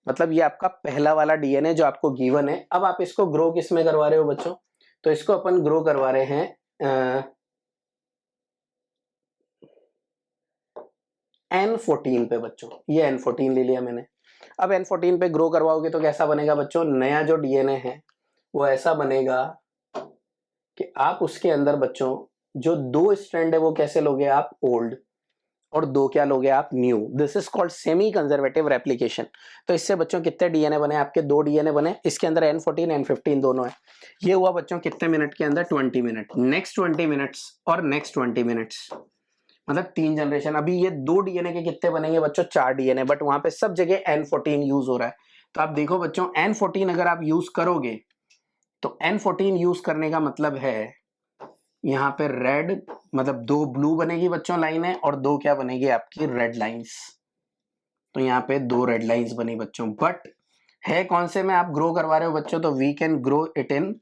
मतलब ये आपका पहला वाला डीएनए जो आपको गिवन है। अब आप इसको ग्रो किस में करवा रहे हो बच्चों, तो इसको अपन ग्रो करवा रहे हैं N14 पे बच्चों, ये N14 ले लिया मैंने। अब N14 पे ग्रो करवाओगे तो कैसा बनेगा बच्चों, नया जो डीएनए है वो ऐसा बनेगा कि आप उसके अंदर बच्चों जो 2 स्ट्रैंड है वो कैसे लोगे आप, ओल्ड, और 2 क्या लोगे आप, new. This is called semi conservative replication. तो इससे बच्चों कितने डीएनए बने आपके, 2 डीएनए बने, इसके अंदर N14 N15 दोनों है। ये हुआ बच्चों कितने मिनट के अंदर, 20 मिनट। नेक्स्ट 20 मिनट्स और नेक्स्ट 20 मिनट्स, मतलब 3 जनरेशन। अभी ये 2 डीएनए के कितने बनेंगे बच्चों, 4 डीएनए, बट वहां पे सब जगह N14 यूज हो रहा है। तो आप देखो बच्चों N14 अगर आप यूज करोगे तो N14 यूज करने का मतलब है यहाँ पे रेड, मतलब 2 ब्लू बनेगी बच्चों लाइनें, और 2 क्या बनेगी आपकी, रेड लाइंस। तो यहाँ पे 2 रेड लाइंस बनी बच्चों, बट है कौन से में आप ग्रो करवा रहे हो बच्चों, तो we can grow it in,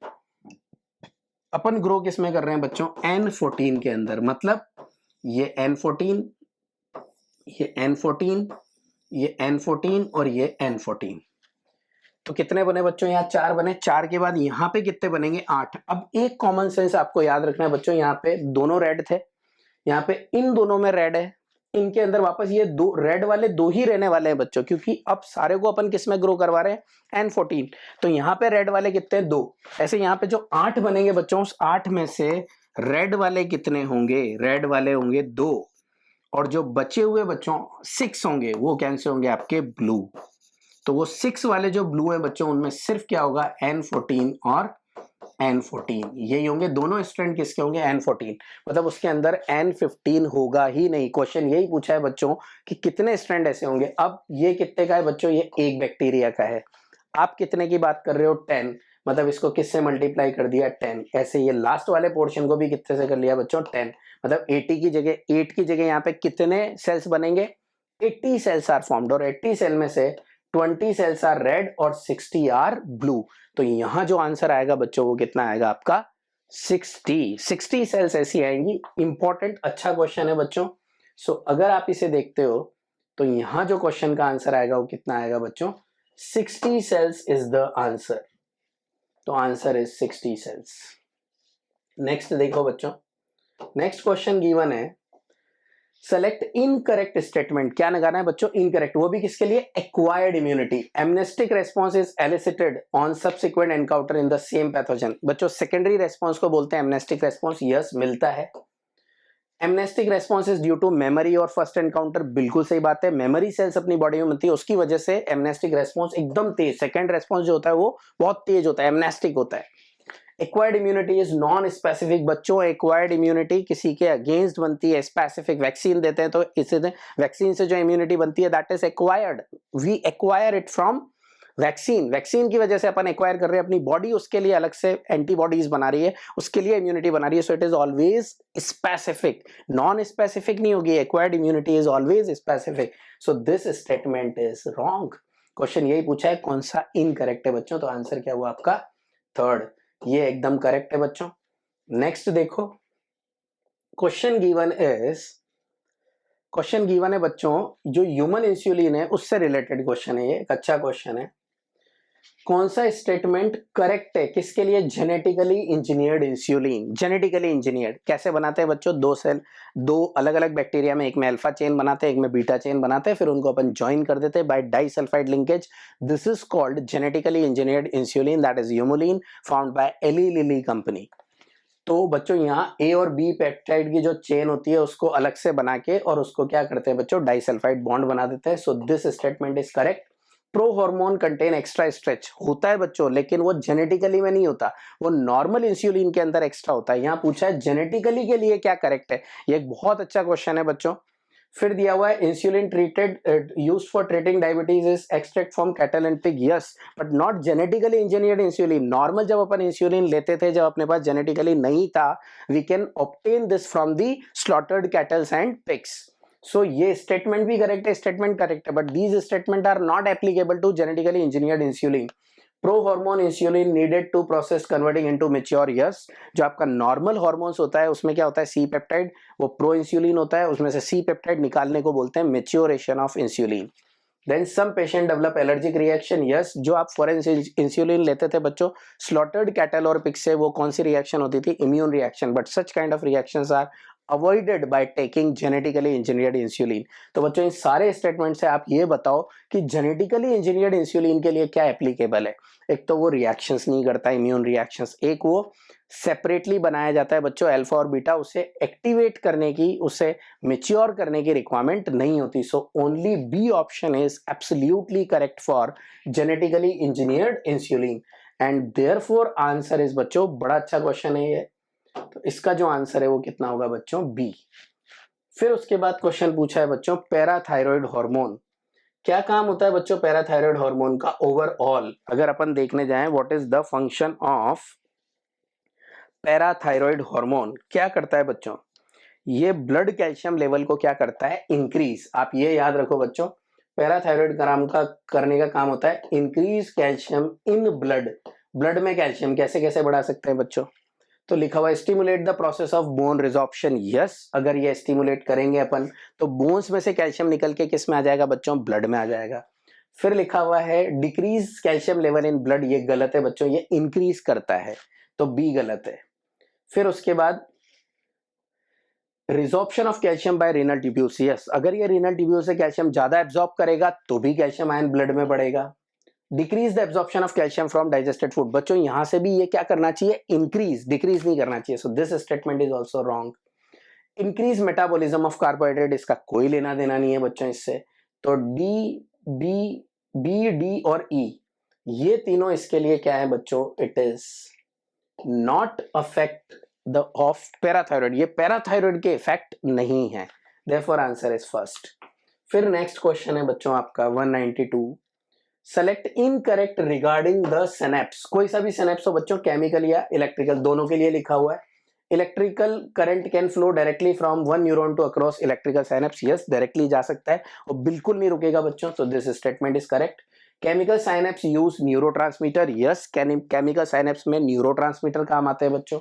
अपन ग्रो किस में कर रहे हैं बच्चों, N14 के अंदर। मतलब ये N14, ये N14, ये N14 और ये N14। तो कितने बने बच्चों, यहाँ 4 बने। 4 के बाद यहाँ पे कितने बनेंगे, 8। अब एक कॉमन सेंस आपको याद रखना है बच्चों, यहाँ पे दोनों रेड थे, यहाँ पे इन दोनों में रेड है, इनके अंदर वापस ये 2 रेड वाले 2 ही रहने वाले हैं बच्चों, क्योंकि अब सारे को अपन किस में ग्रो करवा रहे हैं, N14। तो यहाँ पे रेड वाले कितने हैं, 2। ऐसे यहाँ पे जो 8 बनेंगे बच्चों, उस 8 में से रेड वाले कितने होंगे, रेड वाले होंगे 2, और जो बचे हुए बच्चों 6 होंगे वो कैसे होंगे आपके, ब्लू। तो वो 6 वाले जो ब्लू है बच्चों, उनमें सिर्फ क्या होगा, N14 और N14, यही होंगे। दोनों स्ट्रैंड किसके होंगे, N14। मतलब उसके अंदर N15 होगा ही नहीं। क्वेश्चन यही पूछा है बच्चों कि कितने स्ट्रैंड ऐसे होंगे। अब ये कितने का है बच्चों, ये एक बैक्टीरिया का है। आप कितने की बात कर रहे हो, 10, मतलब इसको किससे मल्टीप्लाई कर दिया, 10। ऐसे ये लास्ट वाले पोर्शन को भी कितने से कर लिया बच्चों, 10। मतलब 80 की जगह, 8 की जगह यहाँ पे कितने सेल्स बनेंगे, 80 सेल्स आर फॉर्म्ड, और 80 सेल में से 20 सेल्स आर रेड और 60 आर ब्लू। तो यहां जो आंसर आएगा बच्चों वो कितना आएगा आपका, 60 सेल्स ऐसी आएंगी। इंपॉर्टेंट अच्छा क्वेश्चन है बच्चों। सो अगर आप इसे देखते हो तो यहां जो क्वेश्चन का आंसर आएगा वो कितना आएगा बच्चों, 60 सेल्स इज द आंसर। तो आंसर इज 60 सेल्स। नेक्स्ट देखो बच्चों, नेक्स्ट क्वेश्चन गिवन है, सेलेक्ट इनकरेक्ट स्टेटमेंट, क्या लगाना है बच्चों? इनकरेक्ट, वो भी किसके लिए? Acquired immunity. Anamnestic response is elicited on subsequent encounter in the same pathogen. बच्चों सेकेंडरी रेस्पॉन्स को बोलते हैं एमनेस्टिक रेस्पॉन्स। यस, मिलता है। Anamnestic response is due to memory और फर्स्ट एनकाउंटर, बिल्कुल सही बात है। मेमोरी सेल्स अपनी बॉडी में बनती है, उसकी वजह से एमनेस्टिक रेस्पॉन्स एकदम तेज, सेकेंड रेस्पॉन्स जो होता है वो बहुत तेज होता है, एमनेस्टिक होता है। Acquired immunity is non specific. बच्चों एक्वायर्ड इम्यूनिटी किसी के अगेंस्ट बनती है, स्पेसिफिक वैक्सीन देते हैं तो इसे वैक्सीन से जो इम्यूनिटी बनती है that is acquired. We acquire it from vaccine. Vaccine की वजह से अपन एक्वायर कर रहे हैं, अपनी बॉडी उसके लिए अलग से एंटीबॉडीज बना रही है, उसके लिए इम्यूनिटी बना रही है। सो it is always specific, non specific नहीं होगी। Acquired immunity is always specific. So this statement is wrong. Question यही पूछा है, कौन सा इनकरेक्ट है बच्चों? तो आंसर क्या हुआ आपका? थर्ड। ये एकदम करेक्ट है बच्चों। नेक्स्ट देखो, क्वेश्चन गिवन है बच्चों, जो ह्यूमन इंसुलिन है उससे रिलेटेड क्वेश्चन है, ये एक अच्छा क्वेश्चन है। कौन सा स्टेटमेंट करेक्ट है किसके लिए? Genetically engineered insulin. Genetically engineered कैसे बनाते हैं बच्चों? दो अलग अलग बैक्टीरिया में, एक में अल्फा चेन बनाते हैं, एक में बीटा चेन बनाते हैं, फिर उनको अपन ज्वाइन कर देते हैं by disulphide linkage. This is called genetically engineered insulin, that is Humulin, found by Eli Lilly company. तो बच्चों यहाँ ए और बी पेप्टाइड की जो चेन होती है उसको अलग से बना के और उसको क्या करते हैं बच्चों? डाइसल्फाइड बॉन्ड बना देते हैं। So this statement is correct. Pro hormone contain extra stretch, होता है बच्चों, लेकिन वो जेनेटिकली में नहीं होता, वो नॉर्मल इंसुलिन के अंदर एक्स्ट्रा होता है। यहाँ पूछा है जेनेटिकली के लिए क्या करेक्ट है, ये एक बहुत अच्छा क्वेश्चन है बच्चों। फिर दिया हुआ है insulin treated used for treating diabetes is extract from cattle and pig. Yes, but not genetically engineered insulin. Normal जब अपन इंसुलिन लेते थे, जब अपने पास जेनेटिकली नहीं था, we can obtain this from the slaughtered cattles and pigs. So ये statement भी correct है, स्टेटमेंट करेक्ट है, but these statement are not applicable to genetically engineered insulin. Pro hormone insulin needed to process converting into mature. Yes, जो आपका normal hormones होता है उसमें क्या होता है? सी पेप्टाइड, वो प्रो इंसुलिन होता है, उसमें से सी पेप्टाइड निकालने को बोलते हैं maturation of insulin. Then some patient develop allergic reaction. Yes, जो आप फॉरेन इंसुलिन लेते थे बच्चों स्लॉटर्ड कैटल और पिग से, वो कौन सी रिएक्शन होती थी? Immune reaction. But such kind of reactions are avoided by taking genetically engineered insulin. तो बच्चों इन सारे स्टेटमेंट से आप ये बताओ कि जेनेटिकली इंजीनियर्ड इंसुलिन के लिए क्या एप्लीकेबल है। एक तो वो रिएक्शंस नहीं करता, इम्यून रिएक्शंस। एक वो सेपरेटली बनाया जाता है बच्चों, अल्फा और बीटा, उसे एक्टिवेट करने की, उसे मेच्योर करने की रिक्वायरमेंट नहीं होती। So only B option is absolutely correct for genetically engineered insulin. And therefore answer is बच्चों, बड़ा अच्छा क्वेश्चन है ये, तो इसका जो आंसर है वो कितना होगा बच्चों? बी। फिर उसके बाद क्वेश्चन पूछा है बच्चों, पैराथायरॉयड हार्मोन क्या काम होता है बच्चों? पैराथायरॉयड हार्मोन का ओवरऑल अगर अपन देखने जाएं, what is the function of parathyroid hormone? क्या करता है बच्चों? ये ब्लड कैल्शियम लेवल को क्या करता है? इंक्रीज। आप ये याद रखो बच्चों, पैराथायरॉयड काम का करने का काम होता है increase calcium in blood. Blood में कैल्शियम कैसे कैसे बढ़ा सकते हैं बच्चों? तो लिखा हुआ stimulate the process of bone resorption. Yes, अगर ये स्टिमुलेट करेंगे अपन तो बोन्स में से कैल्शियम निकल के किस में आ जाएगा बच्चों? ब्लड में आ जाएगा। फिर लिखा हुआ है decrease calcium level in blood, ये गलत है बच्चों, ये इंक्रीज करता है, तो बी गलत है। फिर उसके बाद resorption of calcium by renal tubules. Yes, अगर ये रीनल ट्यूब्यूल से कैल्शियम ज्यादा एब्जॉर्ब करेगा तो भी कैल्शियम आयन ब्लड में बढ़ेगा। Decrease the absorption of calcium from digested food. बच्चों यहां से भी ये क्या करना चाहिए? इंक्रीज, डिक्रीज नहीं करना चाहिए। सो this statement is also wrong. Increase metabolism of carbohydrate, इसका कोई लेना देना नहीं है बच्चों इससे। तो डी, बी डी और ई, ये तीनों इसके लिए क्या है बच्चों? It is not affect the of parathyroid, ये पैराथायरॉयड के इफेक्ट नहीं है। Therefore answer is first. फिर नेक्स्ट क्वेश्चन है बच्चों आपका 192, select incorrect regarding the synapse. कोई सा भी सिनेप्स हो बच्चों, केमिकल या इलेक्ट्रिकल, दोनों के लिए लिखा हुआ है। Electrical current can flow directly from one neuron to across electrical synapse. Yes, directly जा सकता है और बिल्कुल नहीं रुकेगा बच्चों, तो this statement is correct. Chemical synapse use neurotransmitter. Yes, chemical synapse में न्यूरोट्रांसमीटर काम आते हैं बच्चों।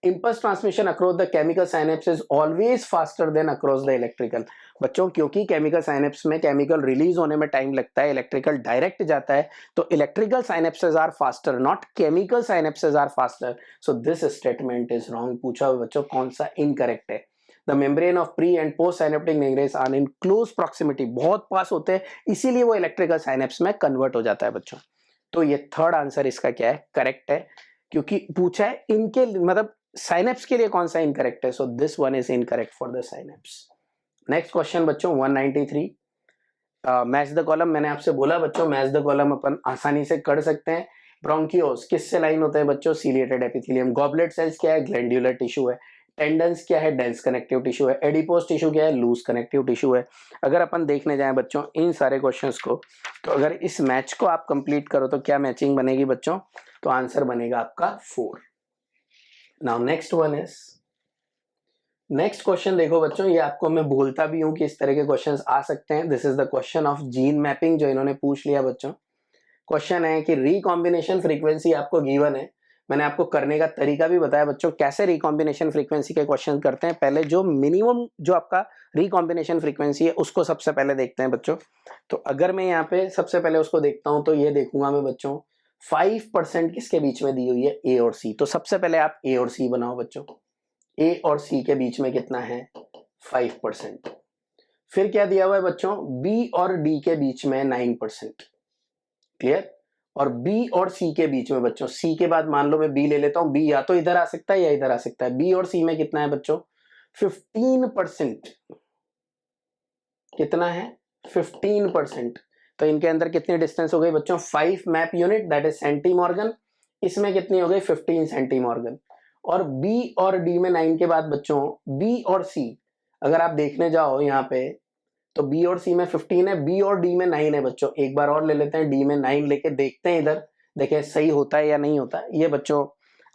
impulse transmission across the chemical synapse is always faster than across the electrical। बच्चों क्योंकि केमिकल साइनेप्स में केमिकल रिलीज होने में टाइम लगता है, इलेक्ट्रिकल डायरेक्ट जाता है, तो electrical synapses are faster, not chemical synapses are faster. So this statement is wrong. पूछा हुआ बच्चों कौन सा इनकरेक्ट है? The membrane of pre and post synaptic nucleus are in close proximity, बहुत पास होते हैं, इसीलिए वो इलेक्ट्रिकल साइनेप्स में कन्वर्ट हो जाता है बच्चों। तो ये थर्ड आंसर इसका क्या है, करेक्ट है, क्योंकि पूछा है इनके मतलब साइनेप्स के लिए कौन सा इनकरेक्ट है, so this one is incorrect for the synapse. Next question बच्चों 193, मैच द कॉलम। मैंने आपसे बोला बच्चों मैच द कॉलम अपन आसानी से कर सकते हैं। ब्रोंकियोस किससे लाइन होते हैं बच्चों, सीलिएटेड एपिथेलियम। गॉबलेट सेल्स क्या है, ग्लैंडुलर टिश्यू है। टेंडन्स क्या है, डेंस कनेक्टिव टिश्यू है। एडिपोस टिश्यू क्या है, लूज कनेक्टिव टिश्यू है। अगर अपन देखने जाएं बच्चों इन सारे क्वेश्चंस को, तो अगर इस मैच को आप कंप्लीट करो तो क्या मैचिंग बनेगी बच्चों, तो आंसर बनेगा आपका 4। Now next one is, next question देखो बच्चों, ये आपको मैं बोलता भी हूं कि इस तरह के क्वेश्चंस आ सकते हैं। This is the question of gene mapping जो इन्होंने पूछ लिया बच्चों। क्वेश्चन है कि रिकॉम्बिनेशन फ्रीक्वेंसी आपको गिवन है। मैंने आपको करने का तरीका भी बताया बच्चों, कैसे रिकॉम्बिनेशन फ्रीक्वेंसी के क्वेश्चन करते हैं। पहले जो मिनिमम जो आपका रिकॉम्बिनेशन फ्रीक्वेंसी है उसको सबसे पहले देखते हैं बच्चों। तो अगर मैं यहाँ पे सबसे पहले उसको देखता हूं तो ये देखूंगा मैं बच्चों 5% किसके बीच में दी हुई है, ए और सी। तो सबसे पहले आप ए और सी बनाओ बच्चों। ए और सी के बीच में कितना है, 5%। फिर क्या दिया हुआ है बच्चों, बी और डी के बीच में 9%। क्लियर। और बी और सी के बीच में बच्चों, सी के बाद मान लो मैं बी ले लेता हूं, बी या तो इधर आ सकता है या इधर आ सकता है। बी और सी में कितना है बच्चों, 15%। कितना है, 15%। तो इनके अंदर कितनी डिस्टेंस हो गई बच्चों, 5 मैप यूनिट, दैट इज सेंटीमॉर्गन। इसमें कितनी हो गई, 15 सेंटीमॉर्गन। और बी और डी में 9 के बाद बच्चों बी और सी अगर आप देखने जाओ यहाँ पे, तो बी और सी में 15 है, बी और डी में 9 है बच्चों। एक बार और ले लेते हैं, डी में 9 लेके देखते हैं इधर, देखें सही होता है या नहीं होता है। ये बच्चों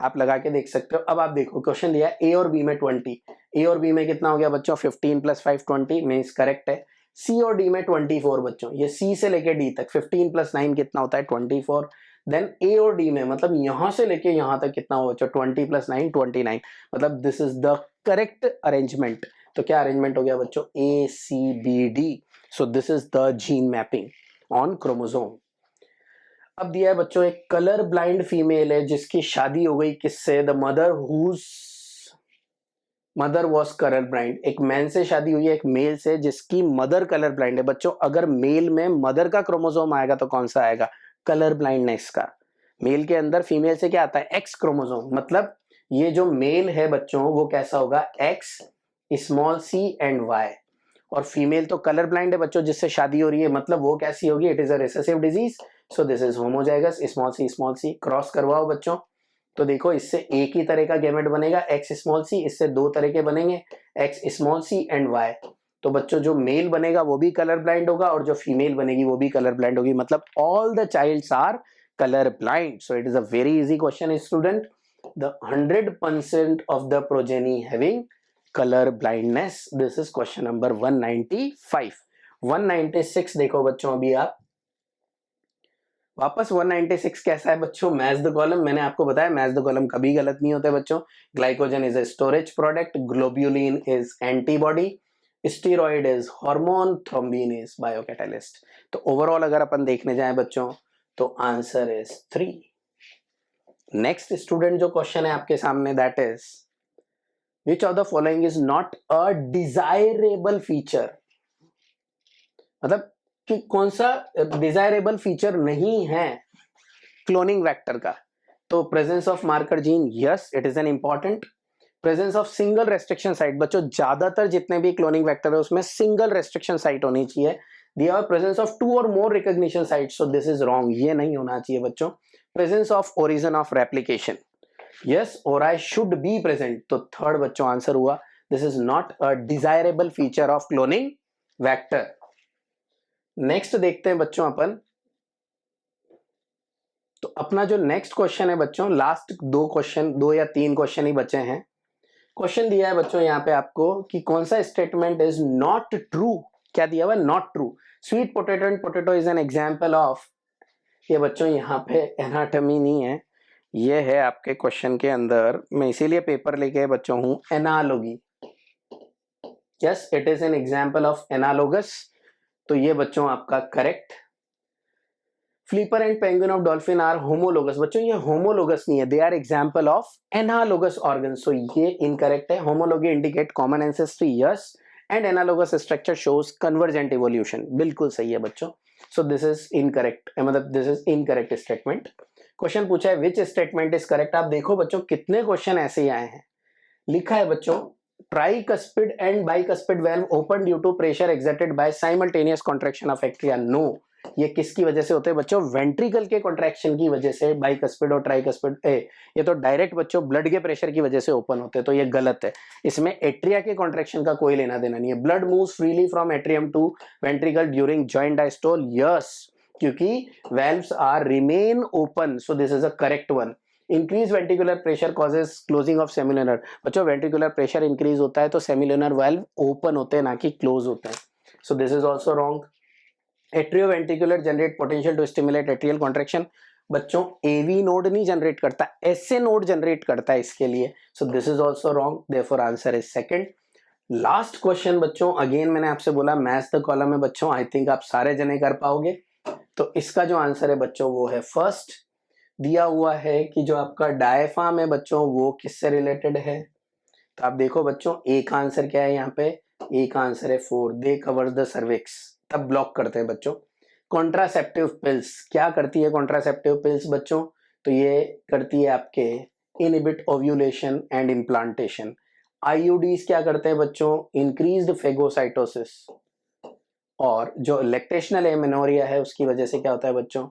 आप लगा के देख सकते हो। अब आप देखो क्वेश्चन दिया है ए और बी में 20, ए और बी में कितना हो गया बच्चों, 15 + 5 20 मीन्स करेक्ट है। सी और डी में 24 बच्चों, ये सी से लेके डी तक 15 + 9 कितना होता है, 24। देन ए और डी में मतलब यहां से लेके यहां तक कितना हो बच्चों, 20 + 9 29। मतलब this is the correct arrangement. तो क्या अरेंजमेंट हो गया बच्चों, A C B D. So this is the gene mapping on chromosome. अब दिया है बच्चों एक कलर ब्लाइंड फीमेल है जिसकी शादी हो गई किससे, the mother whose mother was colour blind. एक मैन से शादी हुई है एक मेल से जिसकी मदर कलर ब्लाइंड है बच्चों। अगर मेल में मदर का क्रोमोसोम आएगा तो कौन सा आएगा, कलर ब्लाइंडनेस का। मेल के अंदर फीमेल से क्या आता है, एक्स क्रोमोसोम। मतलब ये जो मेल है बच्चों वो कैसा होगा, X small C and Y. और फीमेल तो कलर ब्लाइंड है बच्चों जिससे शादी हो रही है, मतलब वो कैसी होगी, it is a recessive disease. So this is homozygous, small C cross करवाओ बच्चों। तो देखो इससे एक ही तरह का गैमेट बनेगा एक्स स्मॉल सी, इससे दो तरह के बनेंगे X small C and Y. तो बच्चों जो मेल बनेगा वो भी कलर ब्लाइंड होगा और जो फीमेल बनेगी वो भी कलर ब्लाइंड होगी। मतलब all the childs are colour blind. So it is a very easy question student. The 100% of the progeny having color blindness. This is question number 195. 196 देखो बच्चों, अभी आप वापस 196 कैसा है बच्चों, मैच द कॉलम। मैंने आपको बताया मैच द कॉलम कभी गलत नहीं होता बच्चों। Glycogen is a storage product, globulin is antibody, steroid is hormone, thrombin is biocatalyst. तो ओवरऑल अगर अपन देखने जाएं बच्चों तो आंसर इज 3। नेक्स्ट स्टूडेंट जो क्वेश्चन है आपके सामने, that is which of the following is not a desirable feature. मतलब कि कौन सा डिजायरेबल फीचर नहीं है क्लोनिंग वेक्टर का। तो presence of marker gene, yes it is an important. Presence of single restriction site, बच्चों ज्यादातर जितने भी क्लोनिंग वेक्टर है उसमें सिंगल रेस्ट्रिक्शन साइट होनी चाहिए। दिया हुआ प्रेजेंस ऑफ 2 और more recognition site, so this is wrong, ये नहीं होना चाहिए बच्चों। Presence of origin of replication, yes और आई शुड बी प्रेजेंट। तो थर्ड बच्चों आंसर हुआ, this is not a desirable feature of cloning vector. Next देखते हैं बच्चों अपन। तो अपना जो नेक्स्ट क्वेश्चन है बच्चों, लास्ट 2 या 3 क्वेश्चन ही बचे हैं। क्वेश्चन दिया है बच्चों यहाँ पे आपको कि कौन सा स्टेटमेंट इज नॉट ट्रू। क्या दिया हुआ है, not true. Sweet potato and potato is an example of. ये बच्चों यहाँ पे एनाटॉमी नहीं है, ये है आपके क्वेश्चन के अंदर, मैं इसीलिए पेपर लेके बच्चों हूं, analogy. Yes it is an example of analogous. तो ये बच्चों आपका correct. Flipper and penguin of dolphin are homologous. बच्चों ये होमोलोगस नहीं है, they are example of analogous organ. So ये इनकरेक्ट है। Homology indicate common ancestry, yes, and analogous structure shows convergent evolution. बिल्कुल सही है बच्चों। सो दिस इज इनकरेक्ट, मतलब this is incorrect statement. Question पूछा है विच स्टेटमेंट इज करेक्ट। आप देखो बच्चों कितने क्वेश्चन ऐसे ही आए हैं। लिखा है बच्चों tricuspid and bicuspid valve open due to pressure exerted by simultaneous contraction of atria. No, ये किसकी वजह से होते हैं बच्चों? वेंट्रिकल के कॉन्ट्रैक्शन की वजह से बाइकस्पिड और ट्राइकस्पिड। ये तो डायरेक्ट बच्चों ब्लड के प्रेशर की वजह से ओपन होते हैं, तो ये गलत है। इसमें एट्रिया के कॉन्ट्रैक्शन का कोई लेना देना नहीं है। Blood moves freely from atrium to ventricle during joint diastole, yes, क्योंकि valves are remain open, so this is a correct one. Increase ventricular pressure causes closing of semilunar. बच्चों वेंट्रिकुलर प्रेशर इंक्रीज होता है तो semilunar valve open होते हैं, ना कि close होते हैं। So this is also wrong. Atrioventricular generate potential to stimulate atrial contraction. बच्चों एवी नोड नहीं जनरेट करता, एसए नोड जनरेट करता है इसके लिए। So this is also wrong, therefore answer is second. Last question बच्चों, अगेन मैंने आपसे बोला मैच द कॉलम है बच्चों, आई थिंक आप सारे जने कर पाओगे। तो इसका जो आंसर है बच्चों वो है फर्स्ट। दिया हुआ है कि जो आपका डायफ्राम है बच्चों वो किससे रिलेटेड है। तो आप देखो बच्चों एक आंसर क्या है यहाँ पे, एक आंसर है 4, दे कवर द सर्विक्स, तब ब्लॉक करते हैं बच्चों। कॉन्ट्रासेप्टिव पिल्स क्या करती है? कॉन्ट्रासेप्टिव पिल्स बच्चों तो ये करती है आपके inhibit ovulation and implantation. IUDs क्या करते हैं बच्चों? Increased phagocytosis. और जो लैक्टेशनल एमेनोरिया है उसकी वजह से क्या होता है बच्चों?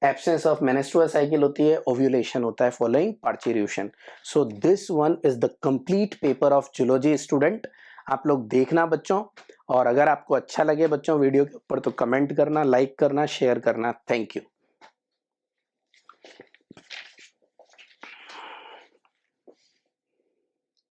एब्सेंस ऑफ मेनेस्ट्रुअल साइकिल होती है, ओव्यूलेशन होता है following parturition. So this one is the complete paper of zoology student. आप लोग देखना बच्चों, और अगर आपको अच्छा लगे बच्चों वीडियो के ऊपर तो कमेंट करना, लाइक करना, शेयर करना। Thank you.